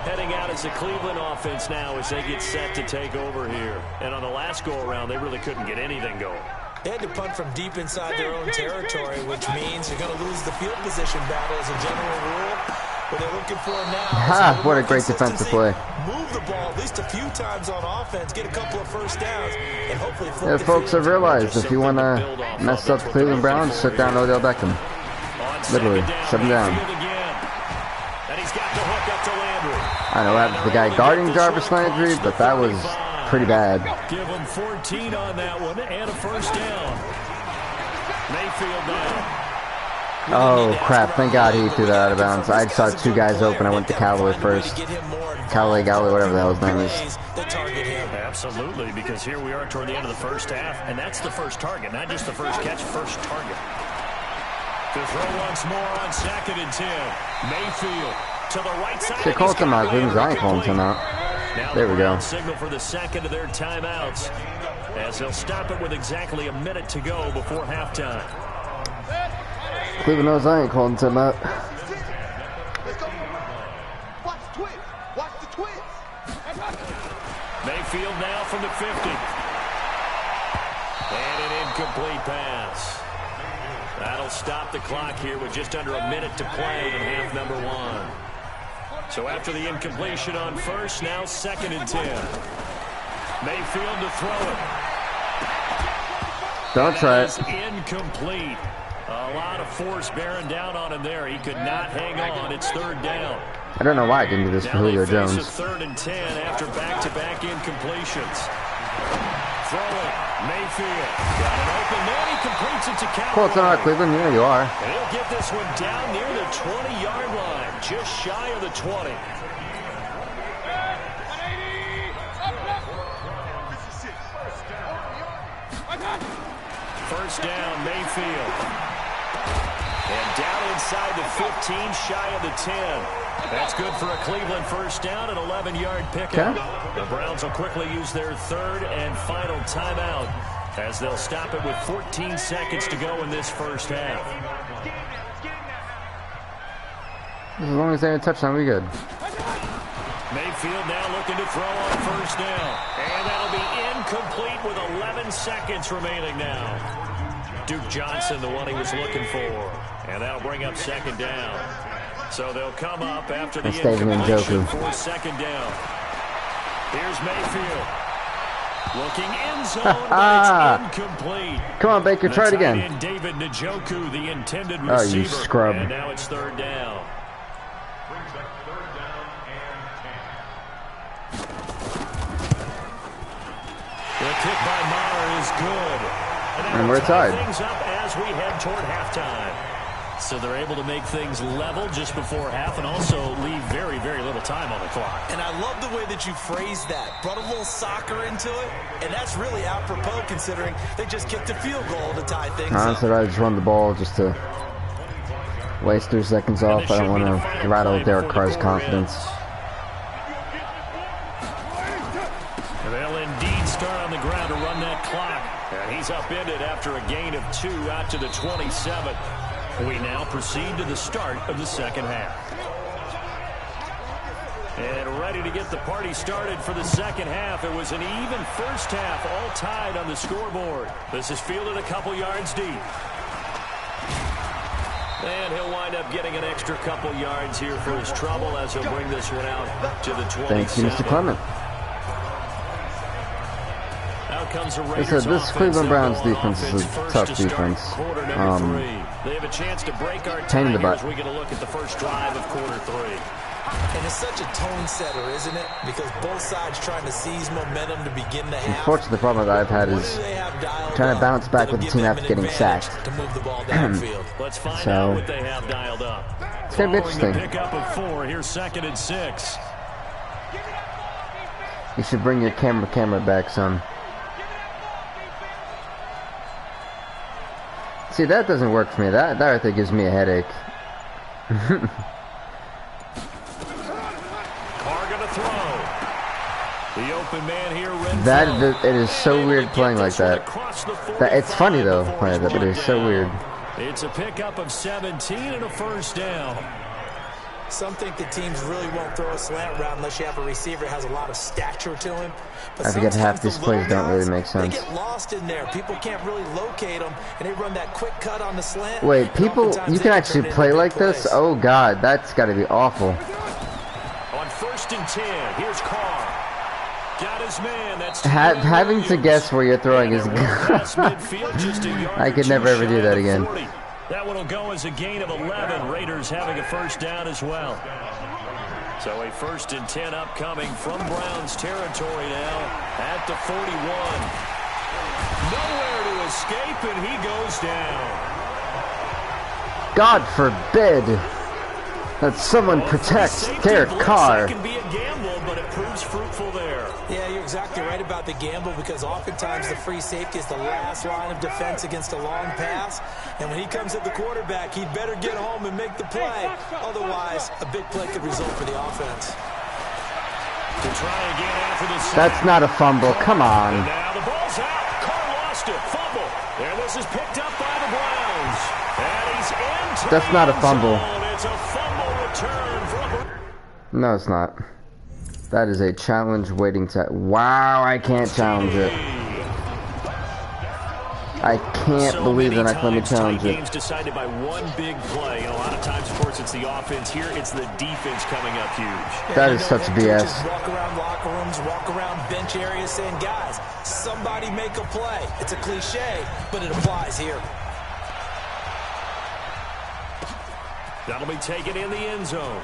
Heading out as a Cleveland offense now as they get set to take over here. And on the last go-around, they really couldn't get anything going. They had to punt from deep inside their own territory, which means you're going to lose the field position battle as a general rule. What they're looking for now what a great defensive play. Move the ball at least a few times on offense, get a couple of first downs, and hopefully flip Yeah, the folks field. have realized if you want to mess up the Cleveland Browns, sit down Odell Beckham. Literally, shut him down. And he's got the hook up to Landry. I know that was the guy guarding Jarvis Landry, but that was pretty bad. Give him 14 on that one and a first down. Mayfield now. Oh, crap. Thank God he threw that out of bounds. I saw 2 guys open. I went to Callaway first. Callaway, whatever the hell his name is. Absolutely, because here we are toward the end of the first half, and that's the first target, not just the first catch, first target. To throw once more on 2nd and 10. Mayfield to the right side. They called him out. Cleveland's I ain't calling him out. There we go. Signal for the second of their timeouts as they'll stop it with exactly a minute to go before halftime. Cleveland knows I ain't calling him out. Let's go. Watch the twist. Watch the twist. Mayfield now from the 50. And an incomplete pass. That'll stop the clock here with just under a minute to play in half number 1. So after the incompletion on first, now 2nd and 10. Mayfield to throw it. Don't try it. Incomplete. A lot of force bearing down on him there. He could not hang on. It's 3rd down. I don't know why I didn't do this for Julio Jones. Now they face a 3rd and 10 after back-to-back incompletions. Throw it. Mayfield. Got an open man. He completes it to Callaway. Colts are Cleveland. Yeah, you are. And he'll get this one down near the 20-yard line. Just shy of the 20. First down, Mayfield. And down inside the 15, shy of the 10. That's good for a Cleveland first down, an 11-yard pickup. Okay. The Browns will quickly use their 3rd and final timeout as they'll stop it with 14 seconds to go in this first half. As long as they have a touchdown, we good. Mayfield now looking to throw on first down. And that'll be incomplete with 11 seconds remaining now. Duke Johnson, the one he was looking for. And that'll bring up 2nd down. So they'll come up after the incompletion for 2nd down. Here's Mayfield. Looking end zone, but it's incomplete. Come on, Baker, try it again. David Njoku, the intended receiver. Oh, you scrub. And now it's 3rd down. The kick by Maher is good. And we're tied. Things up as we head toward halftime. So they're able to make things level just before half and also leave very, very little time on the clock. And I love the way that you phrased that. Brought a little soccer into it, and that's really apropos considering they just kicked a field goal to tie things up. Honestly, I just run the ball just to waste 3 seconds off. I don't want to rattle Derek Carr's confidence. They'll run that clock. And he's upended after a gain of 2 out to the 27. We now proceed to the start of the second half. And ready to get the party started for the second half. It was an even first half, all tied on the scoreboard. This is fielded a couple yards deep. And he'll wind up getting an extra couple yards here for his trouble as he'll bring this one out to the 27. Thank you, Mr. Clement. Out comes the Like I said, this Cleveland Browns defense is a tough defense. They have a chance to break our tie here as we get a look at the first drive of quarter 3. And it's such a tone setter, isn't it? Because both sides trying to seize momentum to begin the half. Unfortunately, the problem that I've had is trying to bounce back with the team after getting sacked. To move the ball downfield. Let's find out what they have dialed up. It's going to be interesting. Pick up of 4. Here's 2nd and 6. You should bring your camera back, son. See, that doesn't work for me. That right there gives me a headache. The open man here, it is so weird playing like that. It's funny though playing that, but it is so weird. It's a pickup of 17 and a first down. Some think the teams really won't throw a slant route unless you have a receiver that has a lot of stature to him. But I forget half these plays don't really make sense. They get lost in there. People can't really locate them, and they run that quick cut on the slant. Wait, you can actually play like this? Oh God, that's got to be awful. On 1st and 10, here's Carr. Got his man. That's having to guess where you're throwing is I could never ever do that again. That one will go as a gain of 11. Raiders having a first down as well. So a 1st and 10 upcoming from Browns territory now at the 41. Nowhere to escape, and he goes down. God forbid that someone protects Derek Carr. That can be a gamble, but it proves fruitful there. Yeah, you're exactly right about the gamble, because oftentimes the free safety is the last line of defense against a long pass. And when he comes at the quarterback, he'd better get home and make the play. Otherwise, a big play could result for the offense. To try again after the sack. That's not a fumble. Come on. And now the ball's out. Carr lost it. Fumble. And this is picked up by the Browns. And he's into That's not a fumble. It's a fumble return from... No, it's not. That is a challenge waiting to... Wow, I can't challenge it. I can't believe that I couldn't challenge it. Games decided by one big play. And a lot of times, of course, it's the offense. Here, it's the defense coming up huge. That is such BS. Walk around locker rooms, walk around bench areas saying, guys, somebody make a play. It's a cliche, but it applies here. That'll be taken in the end zone.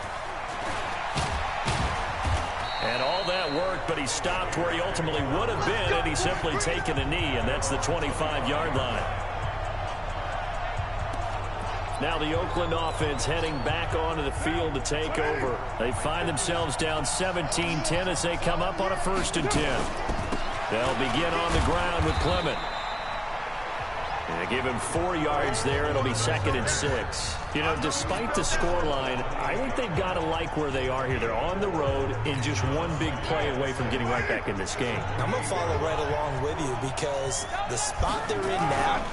And all that worked, but he stopped where he ultimately would have been, and he's simply taken a knee, and that's the 25-yard line. Now the Oakland offense heading back onto the field to take over. They find themselves down 17-10 as they come up on a 1st and 10. They'll begin on the ground with Clement. And they give him 4 yards there. It'll be 2nd and 6. You know, despite the scoreline, I think they've got to like where they are here. They're on the road and just one big play away from getting right back in this game. I'm going to follow right along with you, because the spot they're in now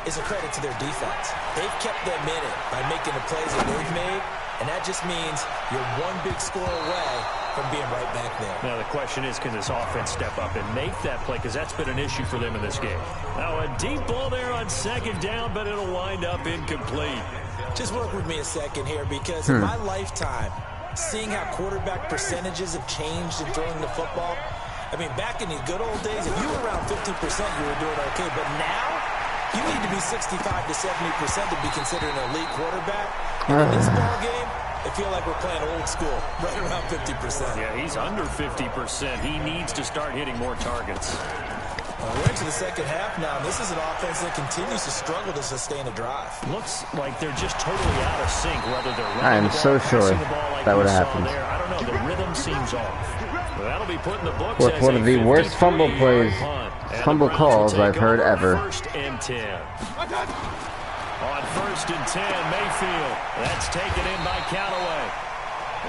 is a credit to their defense. They've kept them in it by making the plays that they've made, and that just means you're one big score away from being right back there. Now the question is, can this offense step up and make that play, because that's been an issue for them in this game. Now a deep ball there on 2nd down, but it'll wind up incomplete. Just work with me a second here, because in my lifetime, seeing how quarterback percentages have changed in throwing the football, I mean, back in the good old days, if you were around 50%, you were doing okay. But now, you need to be 65 to 70% to be considered an elite quarterback. And in this ball game, I feel like we're playing old school, right around 50%. Yeah, he's under 50%. He needs to start hitting more targets. We're into the second half now. This is an offense that continues to struggle to sustain a drive. Looks like they're just totally out of sync, whether they're running I am the ball, so sure like that would have happened. there. I don't know. The rhythm seems off. Well, that'll be put in the books With one of the worst fumble plays, fumble calls I've heard ever. 1st and 10. On 1st and 10, Mayfield. That's taken in by Callaway.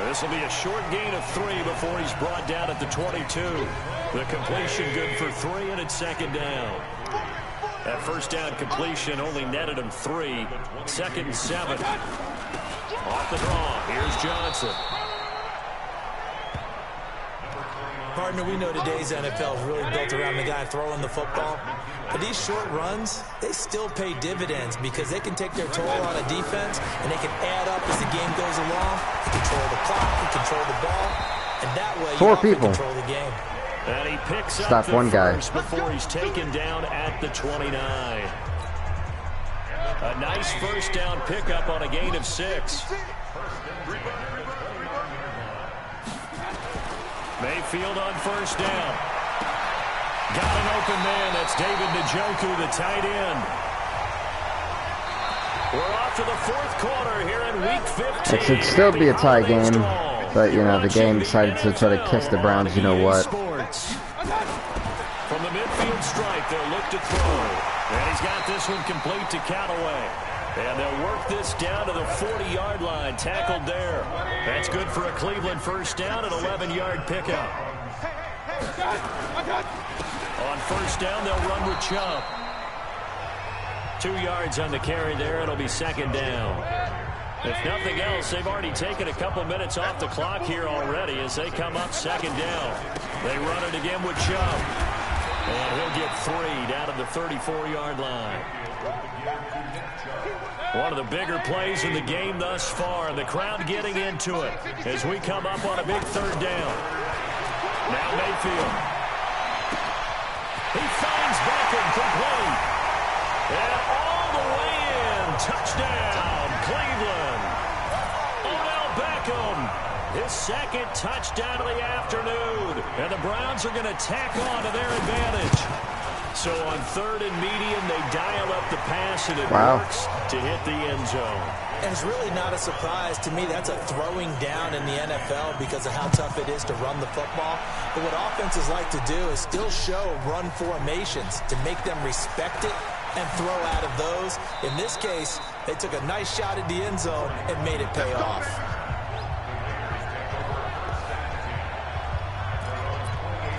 This will be a short gain of 3 before he's brought down at the 22. The completion good for 3, and it's second down. That first down completion only netted him 3. Second and 7. Off the draw. Here's Johnson. Partner, we know today's NFL is really built around the guy throwing the football. But these short runs, they still pay dividends because they can take their toll on a defense and they can add up as the game goes along. They control the clock, they control the ball, and that way you control the game. And he picks up the first before he's taken down at the 29. A nice first down pickup on a gain of 6. Mayfield on first down. Got an open man. That's David Njoku, the tight end. We're off to the 4th quarter here in Week 15. It should still be a tie game, but, you know, the game decided to try to kiss the Browns, you know what. From the midfield stripe, they'll look to throw. And he's got this one complete to Callaway. And they'll work this down to the 40-yard line, tackled there. That's good for a Cleveland first down, an 11-yard pickup. On first down, they'll run with Chubb. 2 yards on the carry there. It'll be second down. If nothing else, they've already taken a couple minutes off the clock here already as they come up second down. They run it again with Chubb. And he'll get 3 down at the 34-yard line. One of the bigger plays in the game thus far. The crowd getting into it as we come up on a big third down. Now Mayfield. He finds Beckham complete. And all the way in. Touchdown, Cleveland. Odell Beckham. His second touchdown of the afternoon. And the Browns are going to tack on to their advantage. So on 3rd and medium, they dial up the pass, and it works to hit the end zone. And it's really not a surprise to me. That's a throwing down in the NFL because of how tough it is to run the football. But what offenses like to do is still show run formations to make them respect it and throw out of those. In this case, they took a nice shot at the end zone and made it pay off.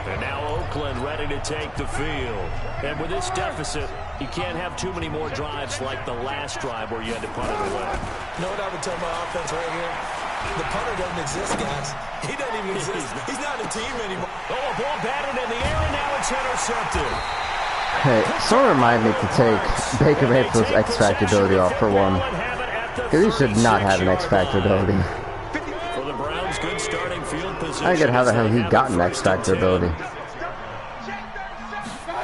And now Oakland ready to take the field. And with this deficit, you can't have too many more drives like the last drive where you had to punt it away. You know what I would tell my offense right here? The punter doesn't exist, guys. He doesn't even exist. He's not a team anymore. Oh, a ball batted in the air, and now it's intercepted. Hey, someone remind me to take Baker Mayfield's X-Factor ability off for one. Because he should not have an X-Factor ability. For the Browns, good starting field position. I don't get how the hell he got an X-Factor ability.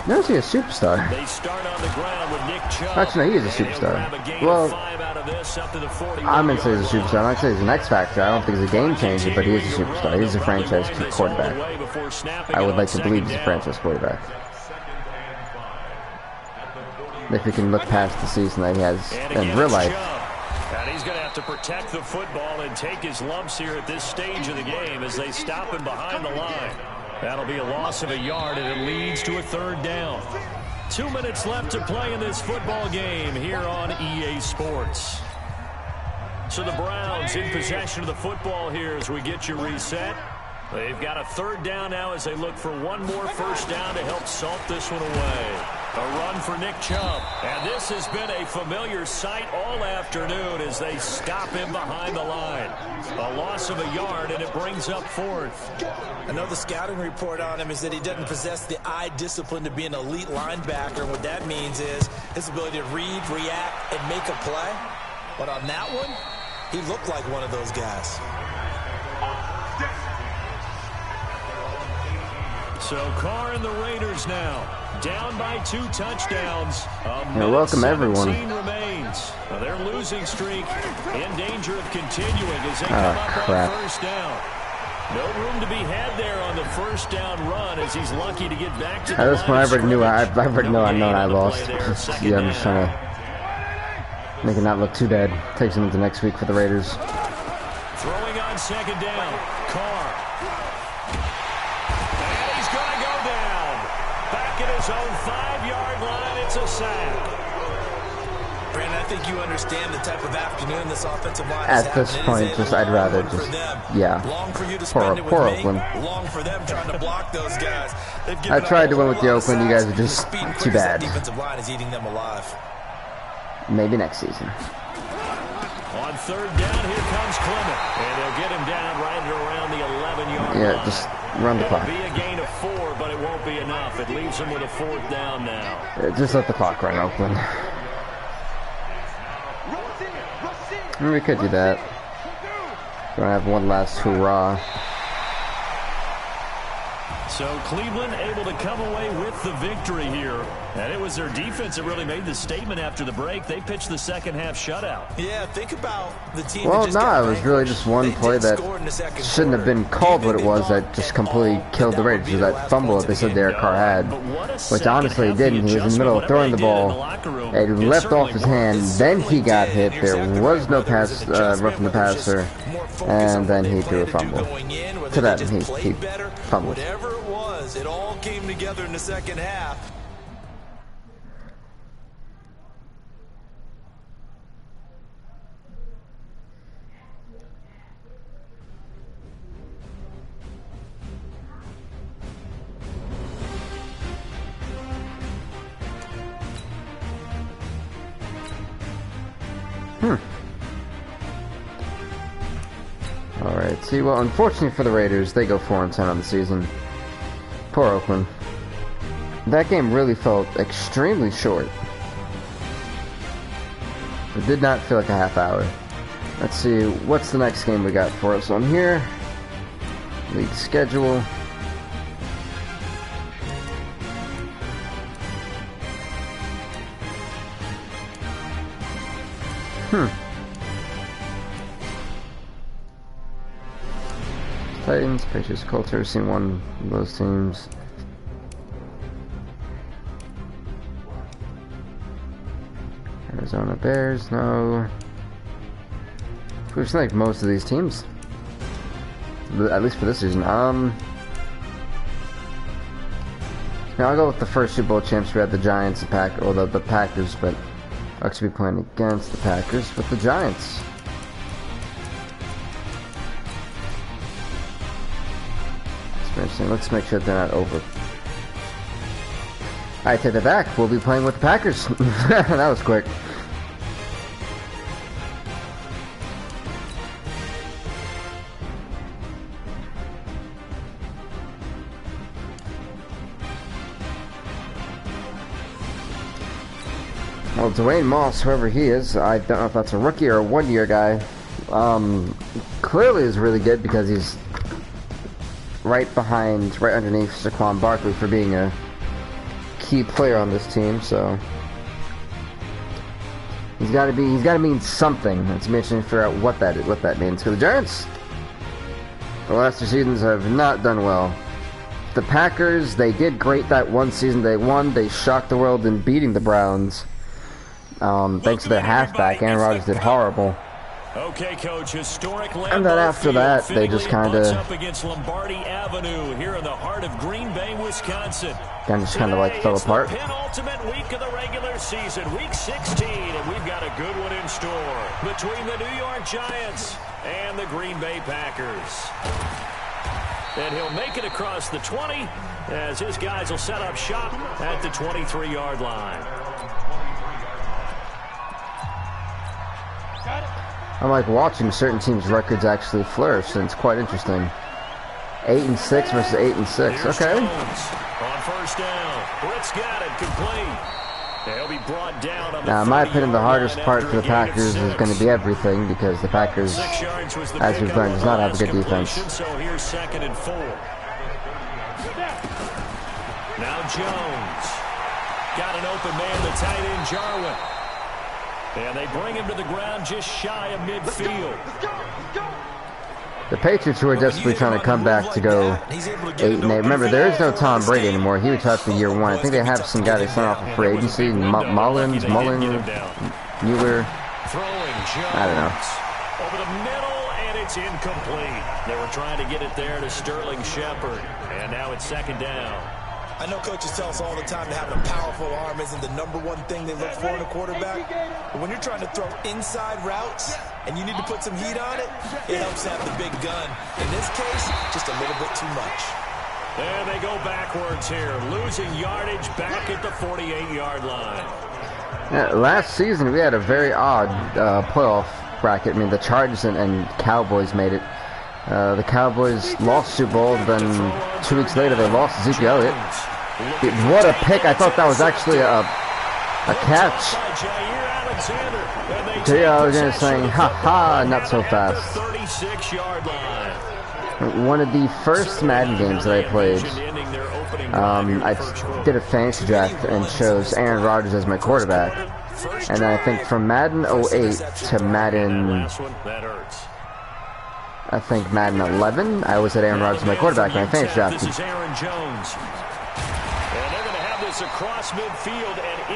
No, is he a superstar? They start on the ground with Nick Chubb. Actually, no, he is a superstar. Well, I'm going to say he's a superstar. I'm not saying he's an X-Factor. I don't think he's a game changer, but he is a superstar. He's a franchise quarterback. I would like to believe he's a franchise quarterback. If we can look past the season that he has in real life. And he's going to have to protect the football and take his lumps here at this stage of the game as they stop him behind the line. That'll be a loss of a yard, and it leads to a 3rd down. 2 minutes left to play in this football game here on EA Sports. So the Browns in possession of the football here as we get you reset. They've got a 3rd down now as they look for one more first down to help salt this one away. A run for Nick Chubb. And this has been a familiar sight all afternoon as they stop him behind the line. A loss of a yard, and it brings up 4th. Another scouting report on him is that he doesn't possess the eye discipline to be an elite linebacker. What that means is his ability to read, react, and make a play. But on that one, he looked like one of those guys. So Carr and the Raiders now down by 2 touchdowns. You're welcome, everyone. Remains. Their losing streak in danger of continuing as they come up on first down. No room to be had there on the first down run as he's lucky to get back to the line. At this point, I already know I lost. Yeah, I'm just trying to make it not look too bad. Takes him into next week for the Raiders. Throwing on second down. Carr. And he's going to go down. Back at his own 5-yard line. It's a sack. Brandon, I think you understand the type of afternoon this offensive line is at this point. I'd rather just, yeah. Long for you to spend it with poor me. Oakland. Long for them trying to block those guys. I tried to win with the Oakland. You guys are just too bad. Defensive line is eating them alive. Maybe next season. On third down, here comes Clement, and they'll get him down right around the 11-yard line. Yeah, just run the clock. It'll be a gain of 4, but it won't be enough. It leaves him with a 4th down now. Just let the clock run, Oakland. We could do that. Gonna have one last hurrah. So Cleveland able to come away with the victory here. And it was their defense that really made the statement after the break. They pitched the second half shutout. Yeah, think about the team. Well, no, it was really just one play that shouldn't have been called what it was that just completely killed the Raiders. That fumble that they said Derek Carr had, which honestly he didn't. He was in the middle of throwing the ball. It left off his hand. Then he got hit. There was no pass roughing the passer. And then he threw a fumble. To that, he fumbled. Whatever it was, it all came together in the second half. Alright, see, well, unfortunately for the Raiders, they go 4-10 on the season. Poor Oakland. That game really felt extremely short. It did not feel like a half hour. Let's see, what's the next game we got for us on here? League schedule. Titans, Patriots, Colts. Ever seen one of those teams? Arizona Bears, no. We've seen like most of these teams, at least for this season. Now I'll go with the first Super Bowl champs. We had the Giants and the Packers, but I'll actually be playing against the Packers with the Giants. Let's make sure they're not over. I take that back. We'll be playing with the Packers. That was quick. Well, Dwayne Moss, whoever he is, I don't know if that's a rookie or a one-year guy. Clearly is really good because he's right underneath Saquon Barkley for being a key player on this team. So he's got to mean something. It's mentioning to figure out what that means. Because the Giants, the last 2 seasons have not done well. The Packers, they did great that one season. They won. They shocked the world in beating the Browns. Thanks to their halfback, Aaron Rodgers did horrible. Okay, coach, historic and then after that, they just kind of up against Lombardi Avenue here in the heart of Green Bay, Wisconsin. Kind of like fell apart. The penultimate week of the regular season, week 16, and we've got a good one in store between the New York Giants and the Green Bay Packers. And he'll make it across the 20 as his guys will set up shop at the 23-yard line. I like watching certain teams' records actually flourish, and it's quite interesting. 8-6 versus 8-6. Okay. On first down, Britt's got it complete. They'll be brought down on now, in my opinion, the hardest part for the Packers is going to be everything, because the Packers, as we've learned, does not have a good defense. So here's 2nd and 4. Now Jones got an open man, the tight end Jarwin. And they bring him to the ground just shy of midfield. The Patriots, who are desperately trying to come back to go 8-8. Remember, there is no Tom Brady anymore. He retired for year 1. I think they have some guy they signed off of free agency. Mullins, Mueller. I don't know. Over the middle, and it's incomplete. They were trying to get it there to Sterling Shepard. And now it's 2nd down. I know coaches tell us all the time that having a powerful arm isn't the #1 thing they look for in a quarterback. But when you're trying to throw inside routes and you need to put some heat on it, it helps have the big gun. In this case, just a little bit too much. And they go backwards here, losing yardage back at the 48-yard line. Yeah, last season, we had a very odd playoff bracket. I mean, the Chargers and Cowboys made it. The Cowboys lost Super Bowl, then 2 weeks later they lost Ezekiel Elliott. What a pick. I thought that was actually a catch. Jair Alexander saying, ha-ha, not so fast. 36-yard line. One of the first Madden games that I played, I did a fantasy draft and chose Aaron Rodgers as my quarterback. And then I think from Madden 08 to Madden, I think Madden 11, I always had Aaron Rodgers as my quarterback and I fantasy drafted.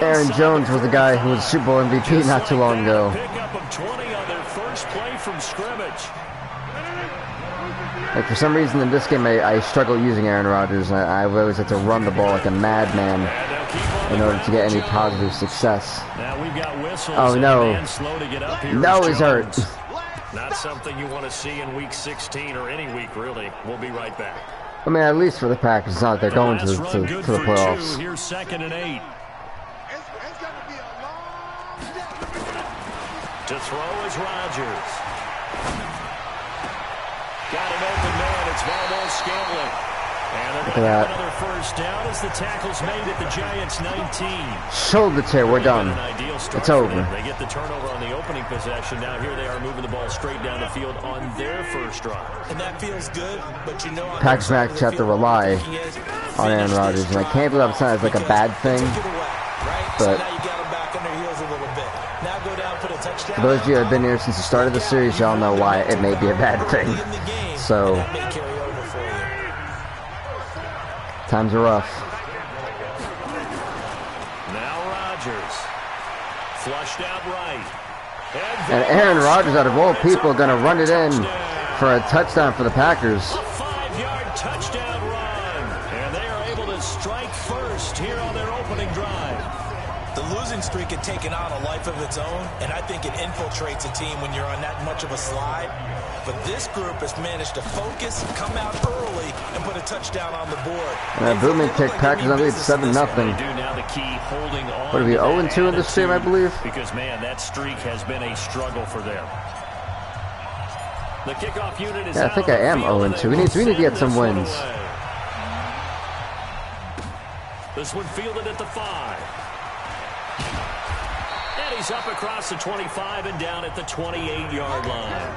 Aaron Jones was the guy who was Super Bowl MVP not too long ago. Like for some reason in this game I struggle using Aaron Rodgers. I always had to run the ball like a madman in order to get any positive success. Oh no. No, he's hurt. Not something you want to see in week 16 or any week really. We'll be right back. I mean, at least for the Packers, it's not like they're going to the playoffs. Here's 2nd and 8. To throw is Rodgers. Got an open man. It's Valdes-Scantling. And they're going to have another first down as the tackle's made at the Giants' 19. Shoulder tear, we're done. It's over. They get the turnover on the opening possession. Now here they are moving the ball straight down the field on their first drive. And that feels good, but you know... Packers have to rely on Aaron Rodgers, and I can't believe it's not like a bad thing. But for those of you who have been here since the start of the series, y'all know why it may be a bad thing. So... times are rough. Now Rodgers. Flushed out right. And Aaron Rodgers, out of all people, going to run it in for a touchdown for the Packers. A 5-yard touchdown run. And they are able to strike first here on their opening drive. The losing streak had taken on a life of its own, and I think it infiltrates a team when you're on that much of a slide. But this group has managed to focus, come out early, and put a touchdown on the board. And a booming kick, Packers on lead 7-0. What are we, 0-2 in this stream, I believe? Because, man, that streak has been a struggle for them. The kickoff unit is I think I am 0-2. We need to get some wins. This one fielded at the 5. And he's up across the 25 and down at the 28-yard line.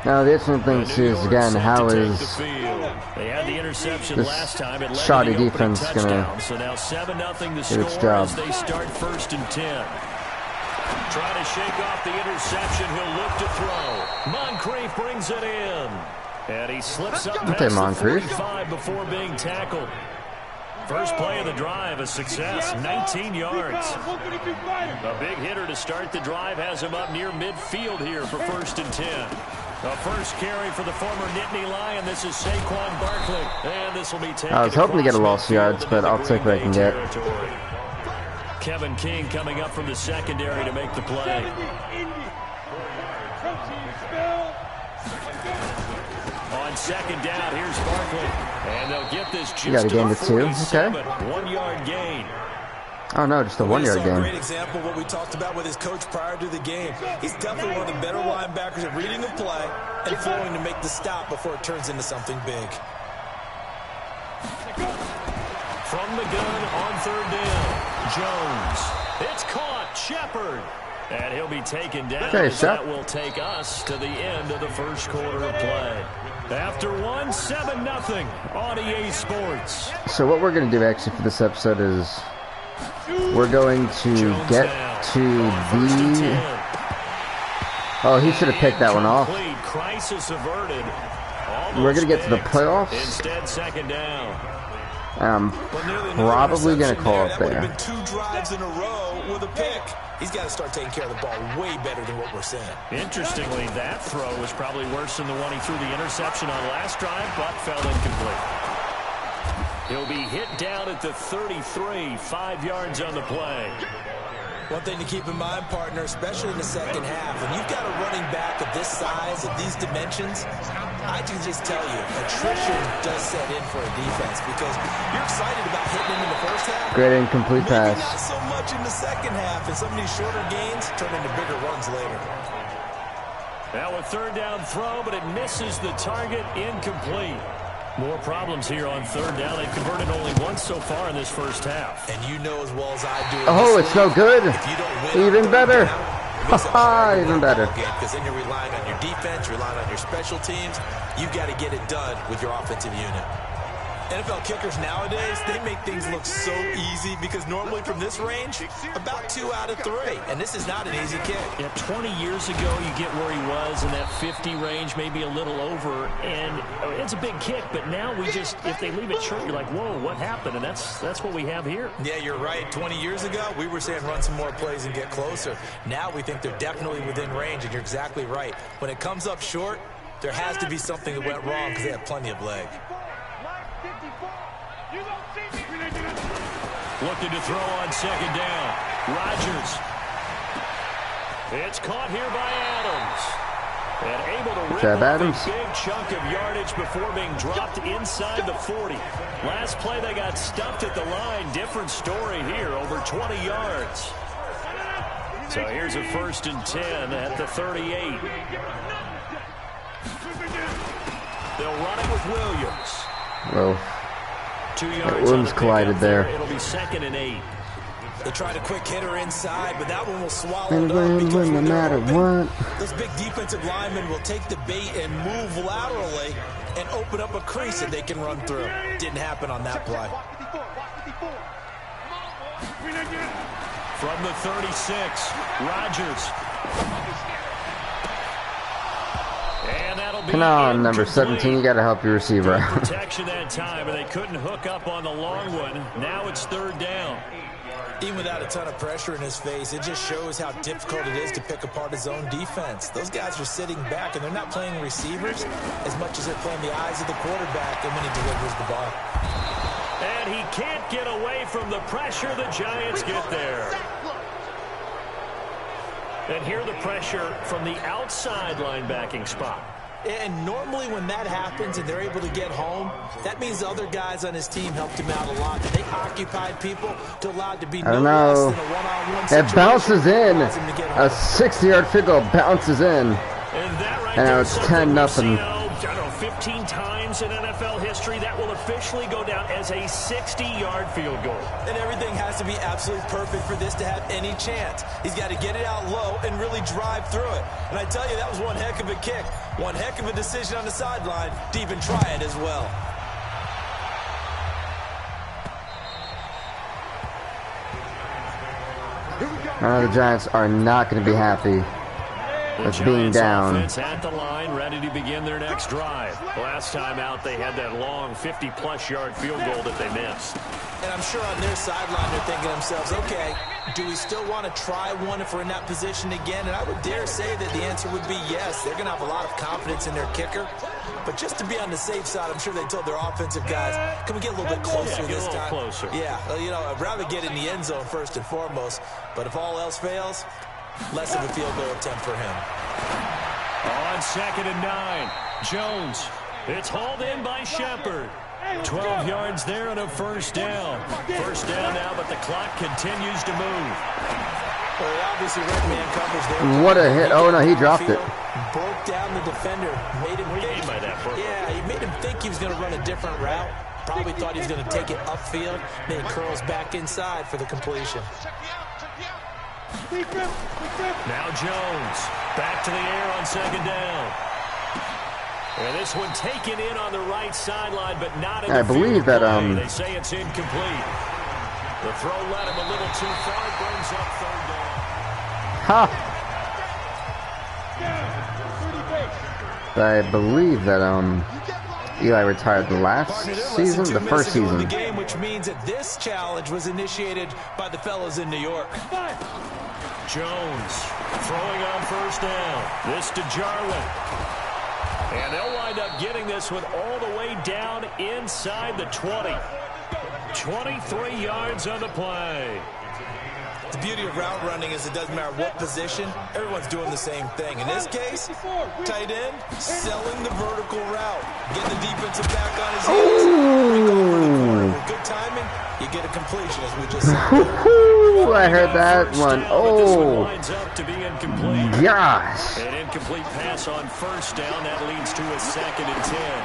Now the interesting thing is again, how is this shoddy defense gonna do its job? They start 1st and 10. Trying to shake off the interception. He'll look to throw. Moncrief brings it in, and he slips up past the 45 before being tackled. First play of the drive, a success, 19 yards. A big hitter to start the drive has him up near midfield here for 1st and 10. The first carry for the former Nittany Lion. This is Saquon Barkley, and this will be taken. I was hoping to get a loss of yards, but I'll take what I can get. Kevin King coming up from the secondary to make the play. On 2nd down, here's Barkley. And they'll get this just you got a gain to 2. Okay. 1-yard gain. Oh no, just a 1-yard gain. Great example of what we talked about with his coach prior to the game. He's definitely one of the better linebackers at reading a play and flowing to make the stop before it turns into something big. From the gun on 3rd down, Jones. It's caught. Shepard. And he'll be taken down. Okay, that will take us to the end of the first quarter of play. After 7-0 on EA Sports. So what we're going to do actually for this episode is we're going to get to the... Oh, he should have picked that one off. Crisis averted. We're going to get to the playoffs. Instead, 2nd down. I'm probably going to call it there. Been 2 drives in a row with a pick. He's got to start taking care of the ball way better than what we're seeing. Interestingly, that throw was probably worse than the one he threw the interception on last drive, but fell incomplete. He'll be hit down at the 33, 5 yards on the play. One thing to keep in mind, partner, especially in the second half, when you've got a running back of this size, of these dimensions, I can just tell you, attrition does set in for a defense because you're excited about hitting him in the first half. Great incomplete pass. Maybe not so much in the second half, and some of these shorter gains turn into bigger runs later. Now a third down throw, but it misses the target, incomplete. More problems here on third down. They've converted only once so far in this first half. And you know as well as I do. Oh, it's no good. Even better. Even better. Because then you're relying on your defense, you're relying on your special teams. You've got to get it done with your offensive unit. NFL kickers nowadays, they make things look so easy because normally from this range, about 2 out of 3. And this is not an easy kick. Yeah, 20 years ago, you get where he was in that 50 range, maybe a little over. And it's a big kick, but now we just, if they leave it short, you're like, whoa, what happened? And that's what we have here. Yeah, you're right. 20 years ago, we were saying run some more plays and get closer. Now we think they're definitely within range, and you're exactly right. When it comes up short, there has to be something that went wrong because they have plenty of leg. Looking to throw on second down. Rodgers. It's caught here by Adams. And able to rip up a big chunk of yardage before being dropped inside the 40. Last play they got stuffed at the line. Different story here, over 20 yards. So here's a 1st and 10 at the 38. They'll run it with Williams. Well, 2 yards Williams collided there. It'll be 2nd and 8. They tried a quick hitter inside, but that one will swallow and it up because no matter what, those big defensive linemen will take the bait and move laterally and open up a crease that they can run through. Didn't happen on that play. From the 36, Rodgers. And that'll be come on, number 17, you got to help your receiver out. Protection that time, and they couldn't hook up on the long one. Now it's 3rd down. Even without a ton of pressure in his face, it just shows how difficult it is to pick apart his own defense. Those guys are sitting back, and they're not playing receivers as much as they're playing the eyes of the quarterback and when he delivers the ball. And he can't get away from the pressure. The Giants get there. And here the pressure from the outside linebacking spot. And normally when that happens and they're able to get home, that means the other guys on his team helped him out a lot. They occupied people to allow it to be no less than a one-on-one situation. It bounces in. A 60-yard field goal bounces in. And that right and now it's 10-0. 15 times in NFL history, that will officially go down as a 60-yard field goal. And everything has to be absolutely perfect for this to have any chance. He's got to get it out low and really drive through it. And I tell you, that was one heck of a kick. One heck of a decision on the sideline to even try it as well. The Giants are not going to be happy with being down. Offense at the line, ready to begin their next drive. Last time out, they had that long 50-plus yard field goal that they missed. And I'm sure on their sideline they're thinking to themselves, okay, do we still want to try one if we're in that position again? And I would dare say that the answer would be yes. They're going to have a lot of confidence in their kicker. But just to be on the safe side, I'm sure they told their offensive guys, can we get a little bit closer this time? Closer. Yeah, you know, I'd rather get in the end zone first and foremost. But if all else fails, less of a field goal attempt for him. On 2nd and 9, Jones. It's hauled in by Shepard. 12 yards there and a 1st down. 1st down now, but the clock continues to move. Well, obviously red man coverage there. What a hit. Oh, no, he dropped it. Broke down the defender. Made him think. By that, yeah, he made him think he was going to run a different route. Probably thought he was going to take it upfield. Then he curls back inside for the completion. Now Jones. Back to the air on 2nd down. And this one taken in on the right sideline, but not in the I believe that They say it's incomplete. The throw led him a little too far. Brings up 3rd down. I believe that Eli retired the last season, the first season. The game, which means that this challenge was initiated by the fellas in New York. Jones throwing on first down. This to Jarwin. And they'll wind up getting this one all the way down inside the 20. 23 yards on the play. The beauty of route running is it doesn't matter what position, everyone's doing the same thing. In this case, tight end, selling the vertical route. Get the defensive back on his heels. With good timing, you get a completion, as we just said. I heard that one. Oh, gosh. An incomplete pass on first down. That leads to a 2nd and 10.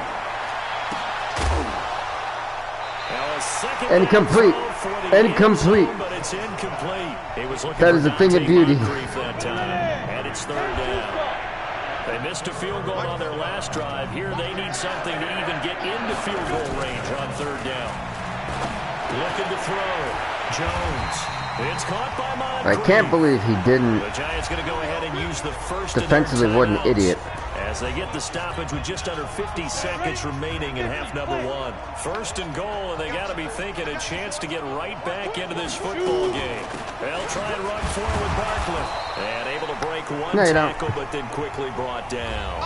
Incomplete. Incomplete. But it's incomplete. That is a thing of beauty. That time. And it's 3rd down. They missed a field goal on their last drive. Here they need something to even get into field goal range on 3rd down. Looking to throw. Jones. It's caught by Moncrief. I can't believe he didn't. The Giants going to go ahead and use the first defensively. What an idiot. As they get the stoppage with just under 50 seconds remaining in half number 1. 1st and goal, and they got to be thinking a chance to get right back into this football game. They'll try and run forward with Barkley. And able to break one tackle, but then quickly brought down.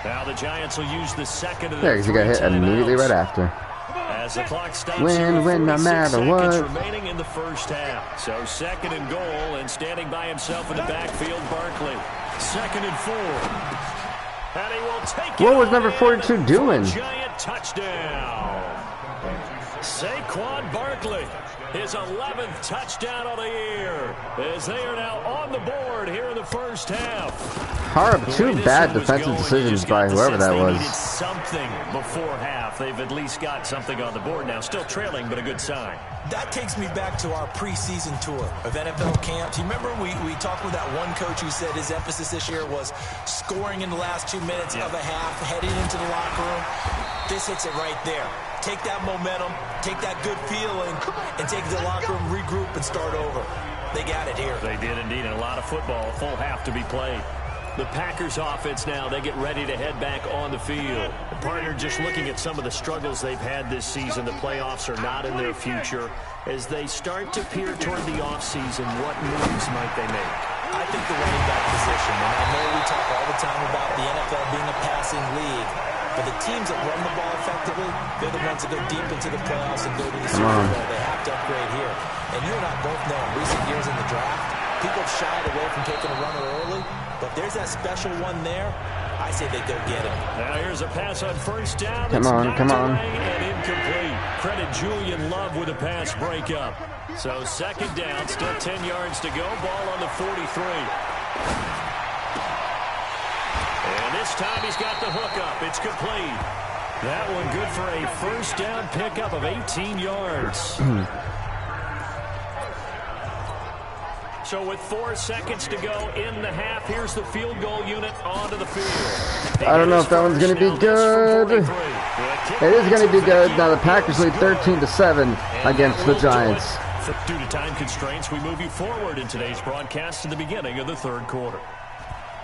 Now the Giants will use the 2nd of their 3 he got hit immediately right after. As the clock stops, win, no matter what. Remaining in the first half. So 2nd and goal, and standing by himself in the backfield, Barkley. 2nd and 4. And he will take what was number 42 doing? Giant touchdown. Saquon Barkley, his 11th touchdown of the year, as they are now on the board here in the first half. Horrible, 2 bad defensive decisions by whoever that was. Needed something before half. They've at least got something on the board now. Still trailing, but a good sign. That takes me back to our preseason tour of NFL camps. You remember we talked with that one coach who said his emphasis this year was scoring in the last 2 minutes of a half, heading into the locker room. This hits it right there. Take that momentum, take that good feeling, and take the locker room, regroup, and start over. They got it here. They did indeed, and a lot of football, a full half to be played. The Packers offense now, they get ready to head back on the field. The partner just looking at some of the struggles they've had this season. The playoffs are not in their future. As they start to peer toward the offseason, what moves might they make? I think the running back position, and I know we talk all the time about the NFL being a passing league, but the teams that run the ball effectively, they're the ones that go deep into the playoffs and go to the Super Bowl. They have to upgrade here. And you and I both know in recent years in the draft, people have shied away from taking a runner early, but there's that special one there. I say they go get him. Now here's a pass on first down. Come on. And incomplete. Credit Julian Love with a pass breakup. So 2nd down, still 10 yards to go. Ball on the 43. And this time he's got the hookup. It's complete. That one good for a first down pickup of 18 yards. So with 4 seconds to go in the half, here's the field goal unit onto the field. I don't know if that one's going to be good. It is going to be good. Now the Packers lead 13-7 against the Giants. Due to time constraints, we move you forward in today's broadcast to the beginning of the 3rd quarter.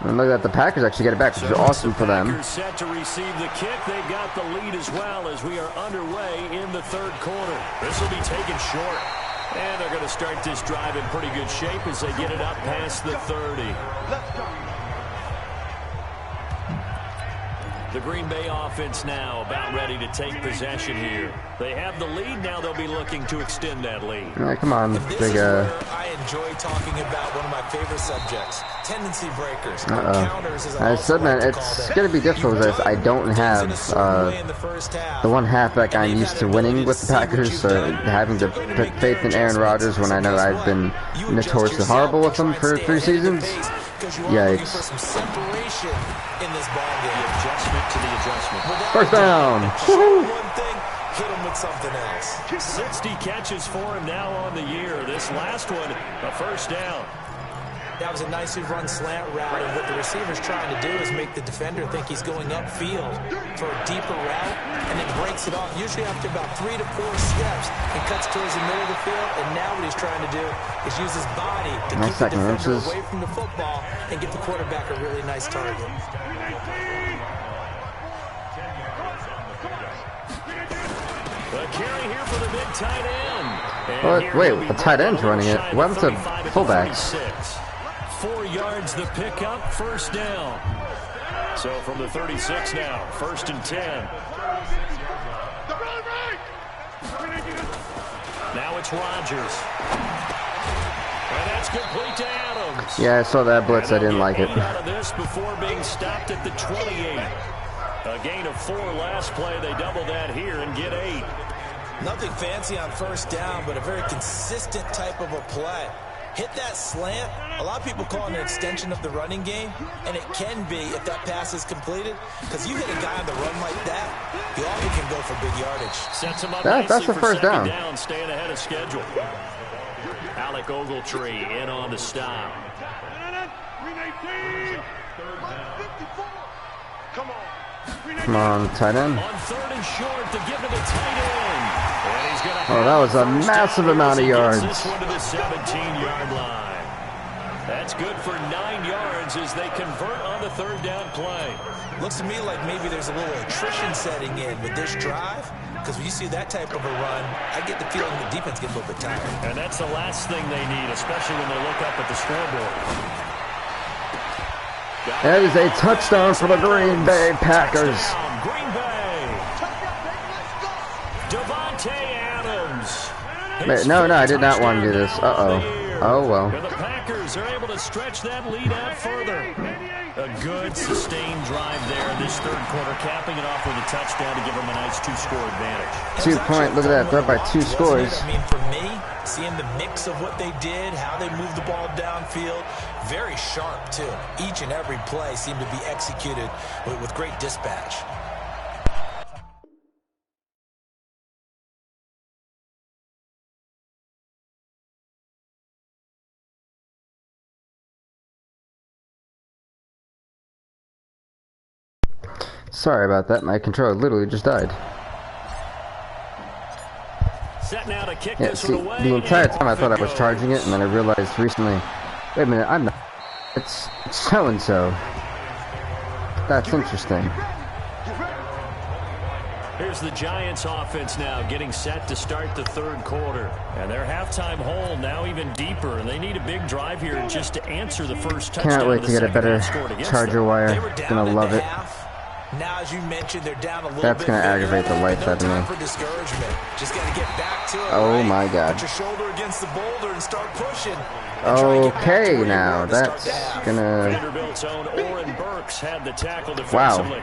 And look at the Packers actually get it back, which is awesome for them. Packers set to receive the kick. They've got the lead as well as we are underway in the 3rd quarter. This will be taken short. And they're going to start this drive in pretty good shape as they get it up past the 30. The Green Bay offense now about ready to take possession here. They have the lead. Now they'll be looking to extend that lead. All right, come on, this big. Is where I enjoy talking about one of my favorite subjects: tendency breakers. Counters, as I said, man, it's going to be difficult with this. I don't have the one halfback I'm used to winning with the Packers, so having to put faith in Aaron Rodgers when I know I've been notoriously horrible with him for 3 seasons. Yikes. Some separation in this ball game. Adjustment to the adjustment. First down. One thing, hit him with something else. 60 catches for him now on the year. This last one, a first down. That was a nicely run slant route, and what the receiver's trying to do is make the defender think he's going upfield for a deeper route, and then breaks it off, usually after about 3 to 4 steps, and cuts towards the middle of the field. And now what he's trying to do is use his body to keep the defender away from the football and get the quarterback a really nice target. carry here for the big tight end. What? Wait, the tight end's running it. What happened to fullbacks? 4 yards the pickup, first down. So from the 36 now, 1st and 10. Now it's Rodgers. And that's complete to Adams. Yeah, I saw that blitz. I didn't like it. Out of this before being stopped at the 28. A gain of 4 last play. They double that here and get 8. Nothing fancy on first down, but a very consistent type of a play. Hit that slant. A lot of people call it an extension of the running game, and it can be if that pass is completed, because you hit a guy on the run like that, you often can go for big yardage. Sets him up that's the first down. Staying ahead of schedule. Alec Ogletree in on the stop. Come on, tight end. On 3rd and short to give to the tight end. And he's gonna Oh, that was a massive amount of yards. This one to the 17-yard line. That's good for 9 yards as they convert on the 3rd down play. Looks to me like maybe there's a little attrition setting in with this drive, because when you see that type of a run, I get the feeling the defense gets a little bit tired. And that's the last thing they need, especially when they look up at the scoreboard. That is a touchdown for the Green Bay Packers. Touchdown, Green Bay. Devontae Adams. Wait, no, I did not want to do this. Uh-oh. Oh, well. And the Packers are able to stretch that lead out further. A good, sustained drive there in this 3rd quarter, capping it off with a touchdown to give them a nice 2-score advantage. 2 point, look at that, they're up by 2 scores. I mean, for me, seeing the mix of what they did, how they moved the ball downfield, very sharp, too. Each and every play seemed to be executed with great dispatch. Sorry about that, my controller literally just died. Set now to kick Yeah, this see, one away, the entire and time I off thought I it was goes. charging it, and then I realized recently, wait a minute, I'm not. It's so-and-so. That's interesting. Here's the Giants offense now getting set to start the 3rd quarter. And their halftime hole now even deeper. And they need a big drive here just to answer the first touchdown. Can't wait to get a better charger wire. They were down Gonna at love the it. half. Now, as you mentioned, they're down a little That's bit gonna bigger, aggravate the life but out of no me. time for discouragement. Just got to get back to it. Oh right? my God. Put your shoulder against the boulder and start pushing. And try and get back to Okay, where you now were to start that's the half. gonna. Vanderbilt's own Oren Burks had the tackle Wow. defensively.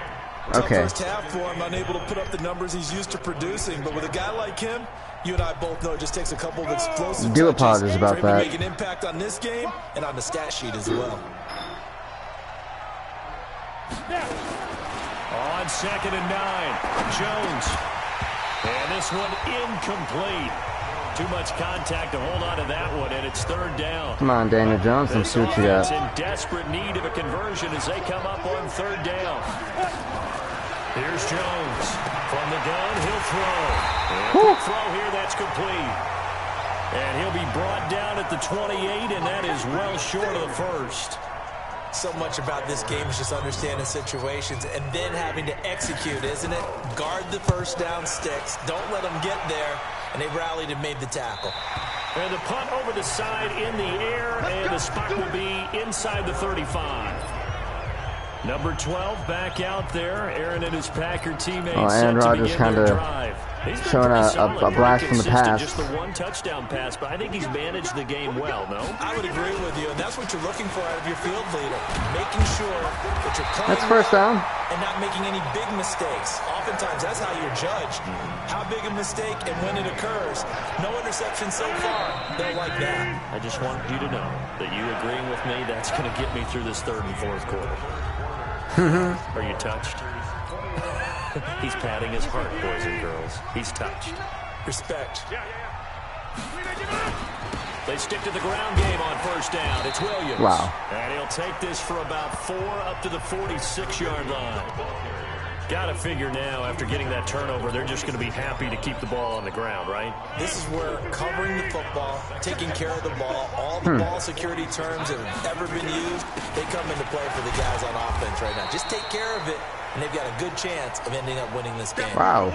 Tough Okay. first half for him, unable to put up the numbers he's used to producing. But with a guy like him, you and I both know it just takes a couple of explosive Do touches apologize about to maybe that. make an impact on this game and on the stat sheet as well. On 2nd and 9, Jones. And this one incomplete. Too much contact to hold on to that one, and it's 3rd down. Come on, Daniel Jones, let's see what you Offense got. in desperate need of a conversion as they come up on 3rd down. Here's Jones. From the gun, he'll throw. And quick throw here, that's complete. And he'll be brought down at the 28, and that is well short of the first. So much about this game is just understanding situations and then having to execute, isn't it? Guard the first down sticks. Don't let them get there. And they rallied and made the tackle. And the punt over the side in the air, and the spot will be inside the 35. Number 12 back out there. Aaron and his Packer teammates. Oh, Aaron Rodgers kind of showing a blast from the past. Just the 1 touchdown pass, but I think he's managed the game well, no? I would agree with you, and that's what you're looking for out of your field leader. Making sure that you're playing That's first down. and not making any big mistakes. Oftentimes, that's how you're judged. How big a mistake and when it occurs. No interception so far. They'll like that. I just want you to know that you agreeing with me, that's going to get me through this 3rd and 4th quarter. Are you touched? He's patting his heart, boys and girls. He's touched. Respect. They stick to the ground game on 1st down. It's Williams. Wow. And he'll take this for about 4 up to the 46-yard line. Got to figure now, after getting that turnover, they're just going to be happy to keep the ball on the ground, right? This is where covering the football, taking care of the ball, all the ball security terms that have ever been used, they come into play for the guys on offense right now. Just take care of it, and they've got a good chance of ending up winning this game. Wow.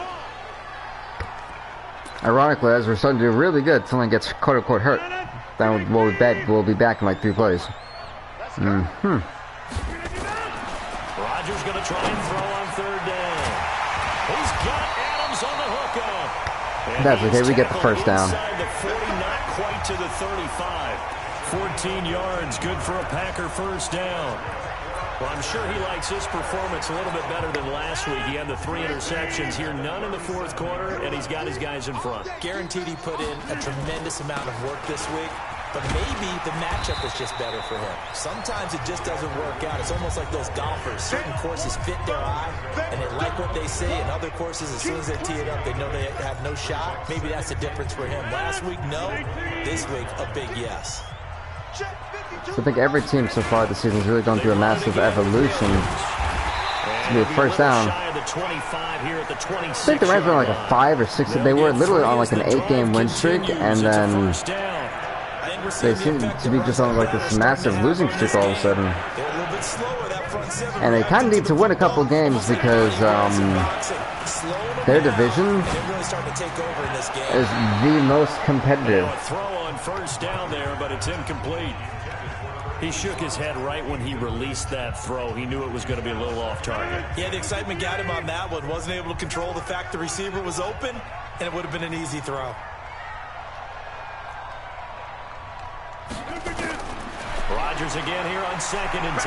Ironically, as we're starting to do really good, someone gets quote-unquote hurt. Then we'll be back in like 3 plays. Rodgers going to try and throw on 3rd down. He's got Adams on the hookup. That's okay, we get the first down. Inside the 40, not quite to the 35. 14 yards, good for a Packer first down. Well, I'm sure he likes his performance a little bit better than last week. He had the 3 interceptions here, none in the 4th quarter, and he's got his guys in front. Guaranteed he put in a tremendous amount of work this week, but maybe the matchup is just better for him. Sometimes it just doesn't work out. It's almost like those golfers. Certain courses fit their eye, and they like what they see, and other courses, as soon as they tee it up, they know they have no shot. Maybe that's the difference for him. Last week, no. This week, a big yes. So I think every team so far this season is really going through a massive evolution to be a first down. I think the Rams were on like a 5 or 6. They were literally on like an 8-game win streak, and then they seem to be just on like this massive losing streak all of a sudden. And they kind of need to win a couple games because their division is the most competitive. Throw on first down there, but it's incomplete. He shook his head right when he released that throw. He knew it was going to be a little off target. Yeah, the excitement got him on that one. Wasn't able to control the fact the receiver was open, and it would have been an easy throw. Rodgers again here on 2nd and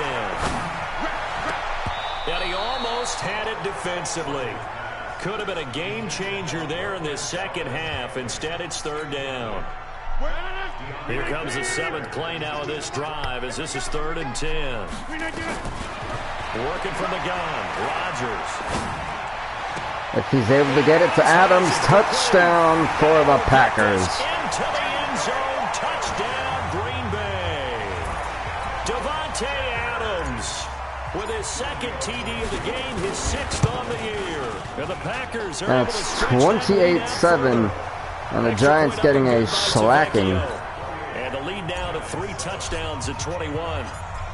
10. And he almost had it defensively. Could have been a game changer there in this second half. Instead, it's 3rd down. Here comes the 7th play now of this drive as this is 3rd and 10. Working from the gun, Rodgers. If he's able to get it to Adams, touchdown for the Packers. Into the end zone, touchdown, Green Bay. Davante Adams with his 2nd TD of the game, his 6th on the year. And the Packers are able to stretch 28-7. And the Giants getting a slacking. And the lead now to 3 touchdowns at 21.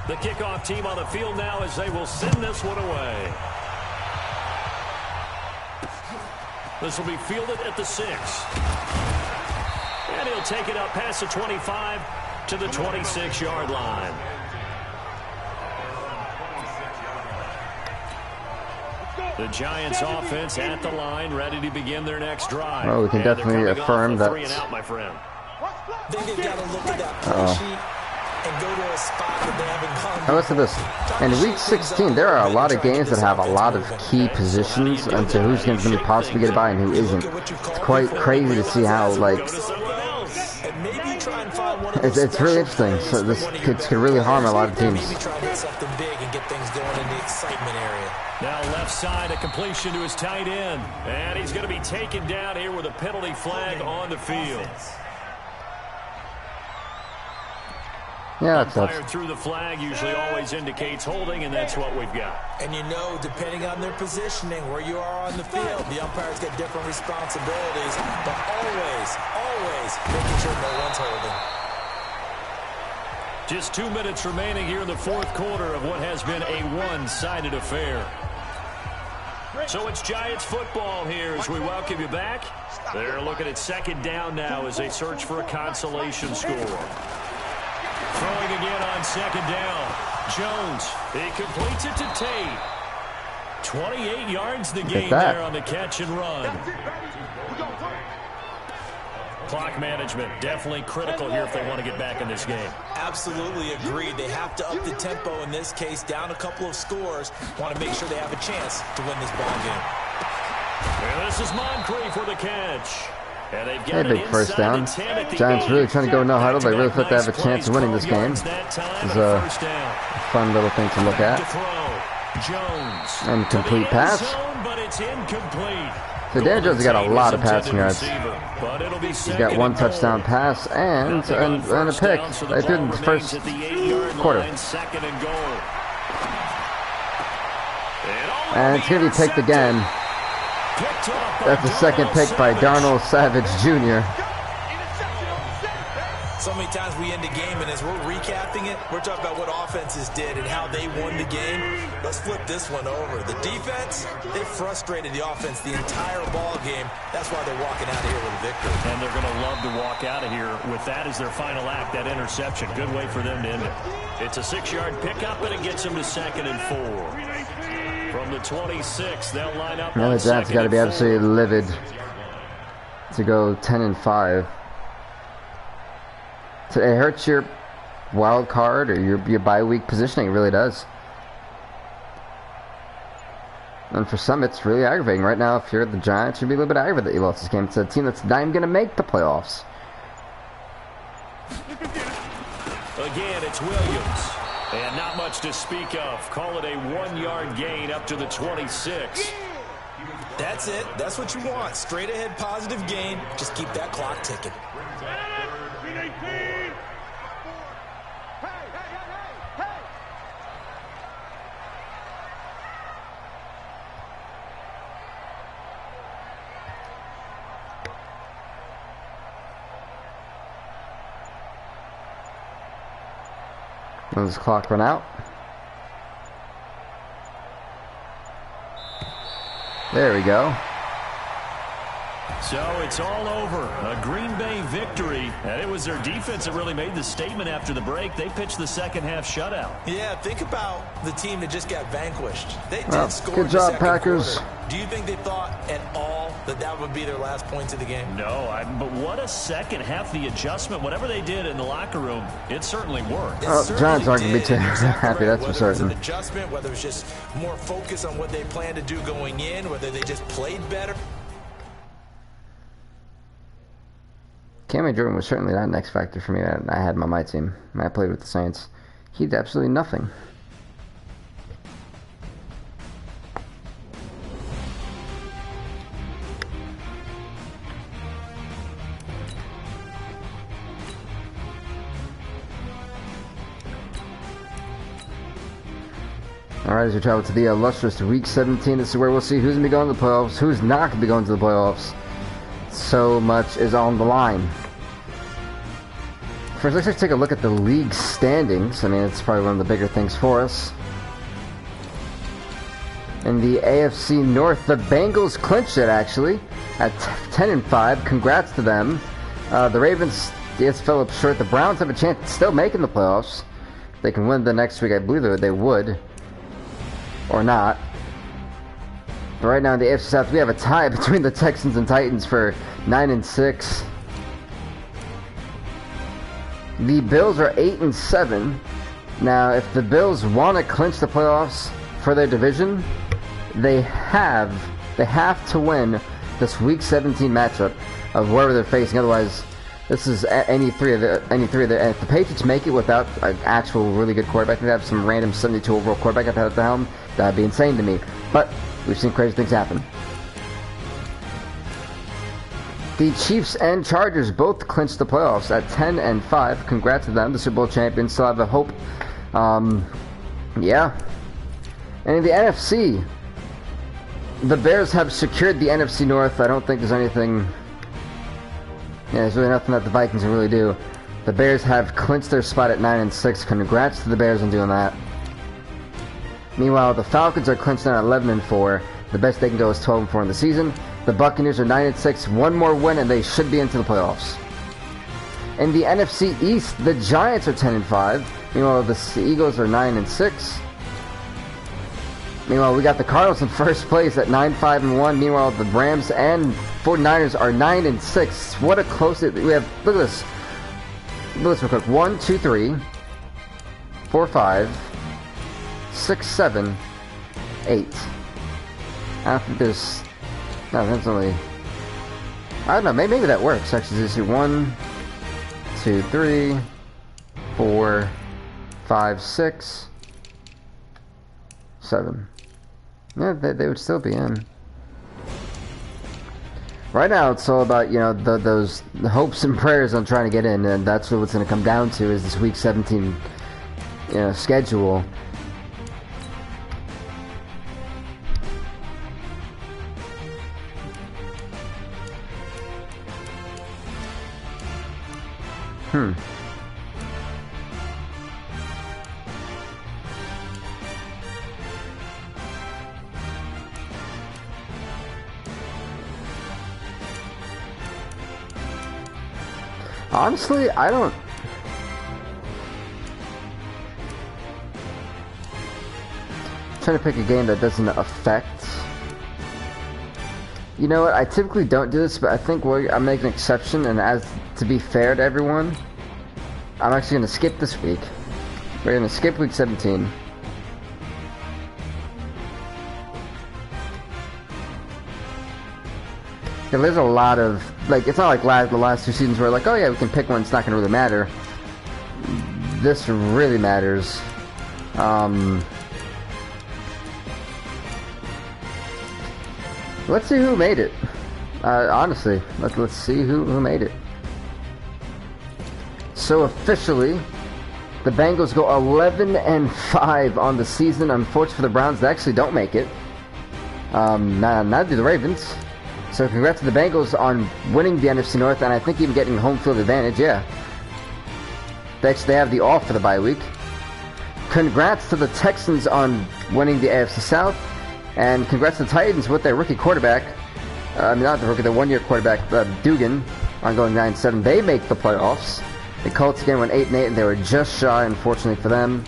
The kickoff team on the field now as they will send this one away. This will be fielded at the 6. And he'll take it up past the 25 to the 26-yard line. The Giants offense at the line, ready to begin their next drive. Well, we can definitely affirm that. My friend. Then they've got to look at that play sheet and go to a spot that they haven't gone. Now listen to this. In Week 16, there are a lot of games that have a lot of key positions into who's going to possibly get by and who isn't. It's quite crazy to see how, like, it's really interesting. So this could really harm a lot of teams. Maybe try to hit something big and get things going in the excitement area. Now left side, a completion to his tight end. And he's going to be taken down here with a penalty flag on the field. Yeah, that's Fired through the flag usually always indicates holding, and that's what we've got. And you know, depending on their positioning, where you are on the field, the umpires get different responsibilities, but always making sure no one's holding. Just 2 minutes remaining here in the 4th quarter of what has been a one-sided affair. So it's Giants football here as we welcome you back. They're looking at 2nd down now as they search for a consolation score. Throwing again on 2nd down. Jones, he completes it to Tate. 28 yards the game there on the catch and run. Clock management definitely critical here if they want to get back in this game. Absolutely agreed. They have to up the tempo in this case, down a couple of scores. Want to make sure they have a chance to win this ball game. And this is Moncrief for the catch. And they've got big first down. Giants really trying to go no huddle. They really thought they have a chance of winning this game. It's a fun little thing to look at. Incomplete pass. So Dan Jones has got a lot of passing yards. He's got 1 touchdown pass and a pick right through the first quarter. And it's going to be picked again. That's the 2nd pick by Darnell Savage Jr. So many times we end the game, and as we're recapping it, we're talking about what offenses did and how they won the game. Let's flip this one over. The defense, they frustrated the offense the entire ball game. That's why they're walking out of here with a victory. And they're going to love to walk out of here with that as their final act, that interception. Good way for them to end it. It's a 6-yard pickup, and it gets them to 2nd and 4. From the 26, they'll line up. Now the Giants got to be absolutely livid to go 10 and 5. So it hurts your wild card or your bye week positioning. It really does. And for some, it's really aggravating. Right now, if you're the Giants, you'd be a little bit aggravated that you lost this game. It's a team that's not even going to make the playoffs. Again, it's Williams. And not much to speak of. Call it a 1-yard gain up to the 26. That's it. That's what you want. Straight ahead positive gain. Just keep that clock ticking. Let this clock run out. There we go. So it's all over. A Green Bay victory. And it was their defense that really made the statement after the break. They pitched the second half shutout. Yeah, think about the team that just got vanquished. They well, did score good job, the Packers. quarter. Do you think they thought at all that that would be their last points of the game? No, but what a second half. The adjustment, whatever they did in the locker room, it certainly worked. Giants aren't going to be too happy, that's for certain. Whether it was an adjustment, whether it was just more focus on what they planned to do going in, whether they just played better. Cameron Jordan was certainly not an X factor for me. I had him on my team. I played with the Saints. He did absolutely nothing. Alright, as we travel to the illustrious Week 17, this is where we'll see who's going to be going to the playoffs, who's not going to be going to the playoffs. So much is on the line. First, let's take a look at the league standings. I mean, it's probably one of the bigger things for us. In the AFC North, the Bengals clinched it, actually, at 10 and 5. Congrats to them. The Ravens, yes, fell up short. The Browns have a chance of still making the playoffs. They can win the next week. I believe they would. Or not. But right now in the AFC South, we have a tie between the Texans and Titans for 9 and 6. The Bills are 8 and 7. Now, if the Bills want to clinch the playoffs for their division, they have to win this Week 17 matchup of whoever they're facing. Otherwise, this is any three of the. If the Patriots make it without an actual really good quarterback, they have some random 72 overall quarterback at the helm. That'd be insane to me. But we've seen crazy things happen. The Chiefs and Chargers both clinched the playoffs at 10 and 5. Congrats to them. The Super Bowl champions still have a hope. Yeah. And in the NFC, the Bears have secured the NFC North. I don't think there's anything... Yeah, there's really nothing that the Vikings can really do. The Bears have clinched their spot at 9 and 6. Congrats to the Bears on doing that. Meanwhile, the Falcons are clinched at 11 and 4. The best they can go is 12 and 4 in the season. The Buccaneers are 9 and 6. One more win and they should be into the playoffs. In the NFC East, the Giants are 10 and 5. Meanwhile, the Eagles are 9 and 6. Meanwhile, we got the Cardinals in first place at 9-5 and 1. Meanwhile, the Rams and 49ers are 9 and 6. What a close it. We have, look at this. Look at this real quick. 1, 2, 3, 4, 5, 6, 7, 8. I don't think there's... No, that's only... I don't know, maybe that works. Actually, let's see. 1, 2, 3, 4, 5, 6, 7. Yeah, they would still be in. Right now, it's all about, you know, those hopes and prayers on trying to get in, and that's what it's going to come down to is this Week 17, you know, schedule. Honestly, I don't... I'm trying to pick a game that doesn't affect... You know what, I typically don't do this, but I think I'm making an exception, and as to be fair to everyone, I'm actually going to skip this week. We're going to skip week 17. Yeah, there's a lot of, like, it's not like the last 2 seasons where like, oh yeah, we can pick one, it's not going to really matter. This really matters. Let's see who made it. Honestly, let's see who made it. So officially, the Bengals go 11-5 on the season. Unfortunately for the Browns, they actually don't make it. Neither do the Ravens. So congrats to the Bengals on winning the NFC North, and I think even getting home field advantage. Yeah, they have the off for the bye week. Congrats to the Texans on winning the AFC South. And congrats to the Titans with their rookie quarterback. Not the rookie, the one-year quarterback, Dugan, on going 9-7. They make the playoffs. The Colts again went 8-8, and they were just shy, unfortunately for them.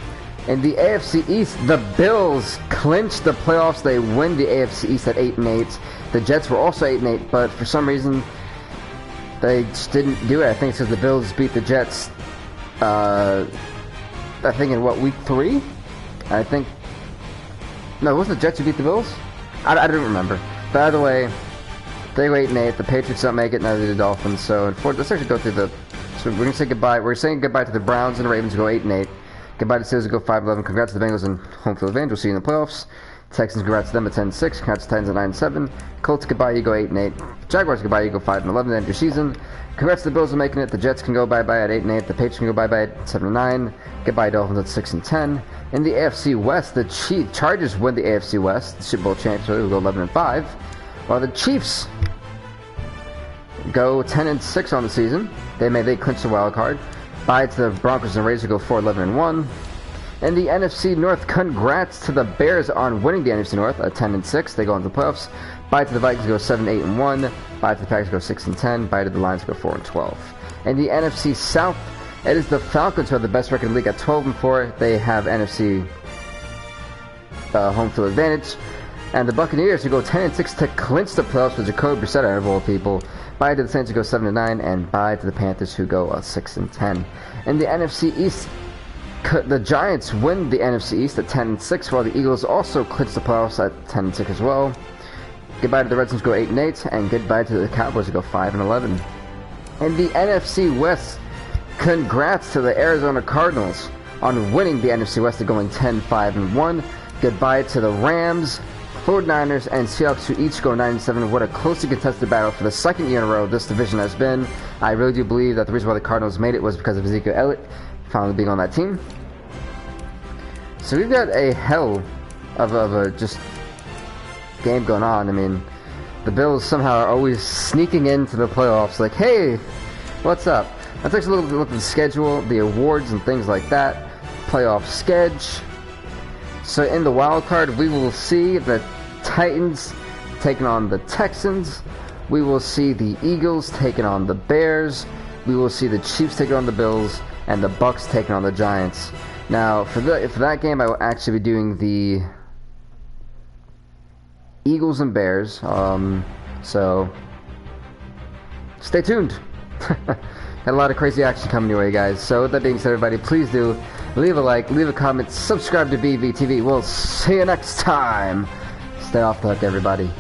In the AFC East, the Bills clinched the playoffs. They win the AFC East at 8-8. The Jets were also 8-8, but for some reason, they just didn't do it. I think it's because the Bills beat the Jets, I think in, week 3? I think... No, wasn't the Jets who beat the Bills? I don't remember. But either way, they go 8-8. The Patriots don't make it, neither do the Dolphins. So let's actually go through the... So we're going to say goodbye. We're saying goodbye to the Browns and the Ravens who go 8-8. Goodbye to the Steelers who go 5-11. Congrats to the Bengals and home field advantage. We'll see you in the playoffs. Texans, congrats to them at 10-6. Congrats to Titans at 9-7. Colts, goodbye, you go 8-8. Jaguars, goodbye, you go 5-11 to end your season. Congrats to the Bills on making it. The Jets can go bye-bye at 8-8. The Patriots can go bye-bye at 7-9. Goodbye, Dolphins at 6-10. In the AFC West, the Chargers win the AFC West, the Super Bowl champs, so they will go 11-5. While the Chiefs go 10-6 on the season. They clinch the wild card. Bye to the Broncos and Raiders who go 4-11-1. In the NFC North, congrats to the Bears on winning the NFC North at 10-6. They go into the playoffs. Bye to the Vikings go 7-8-1. Bye to the Packers go 6-10. Bye to the Lions go 4-12. In the NFC South, it is the Falcons who have the best record in the league at 12-4. They have NFC home field advantage. And the Buccaneers who go 10-6 to clinch the playoffs with Jacoby Brissett out of all people. Bye to the Saints who go 7-9, and bye to the Panthers who go 6-10. In the NFC East, the Giants win the NFC East at 10-6, while the Eagles also clinch the playoffs at 10-6 as well. Goodbye to the Redskins who go 8-8, and goodbye to the Cowboys who go 5-11. In the NFC West, congrats to the Arizona Cardinals on winning the NFC West and going 10-5-1. Goodbye to the Rams, 49ers, and Seahawks who each go 9-7. What a closely contested battle for the second year in a row this division has been. I really do believe that the reason why the Cardinals made it was because of Ezekiel Elliott finally being on that team. So we've got a hell of a just game going on. I mean, the Bills somehow are always sneaking into the playoffs like, hey, what's up? Let's take a little look at the schedule, the awards and things like that. Playoff schedule. So in the wild card, we will see the Titans taking on the Texans. We will see the Eagles taking on the Bears. We will see the Chiefs taking on the Bills, and the Bucks taking on the Giants. Now, for that game, I will actually be doing the Eagles and Bears. So stay tuned. Got a lot of crazy action coming your way, guys. So with that being said, everybody, please do leave a like, leave a comment, subscribe to BVTV. We'll see you next time. Stay off the hook, everybody.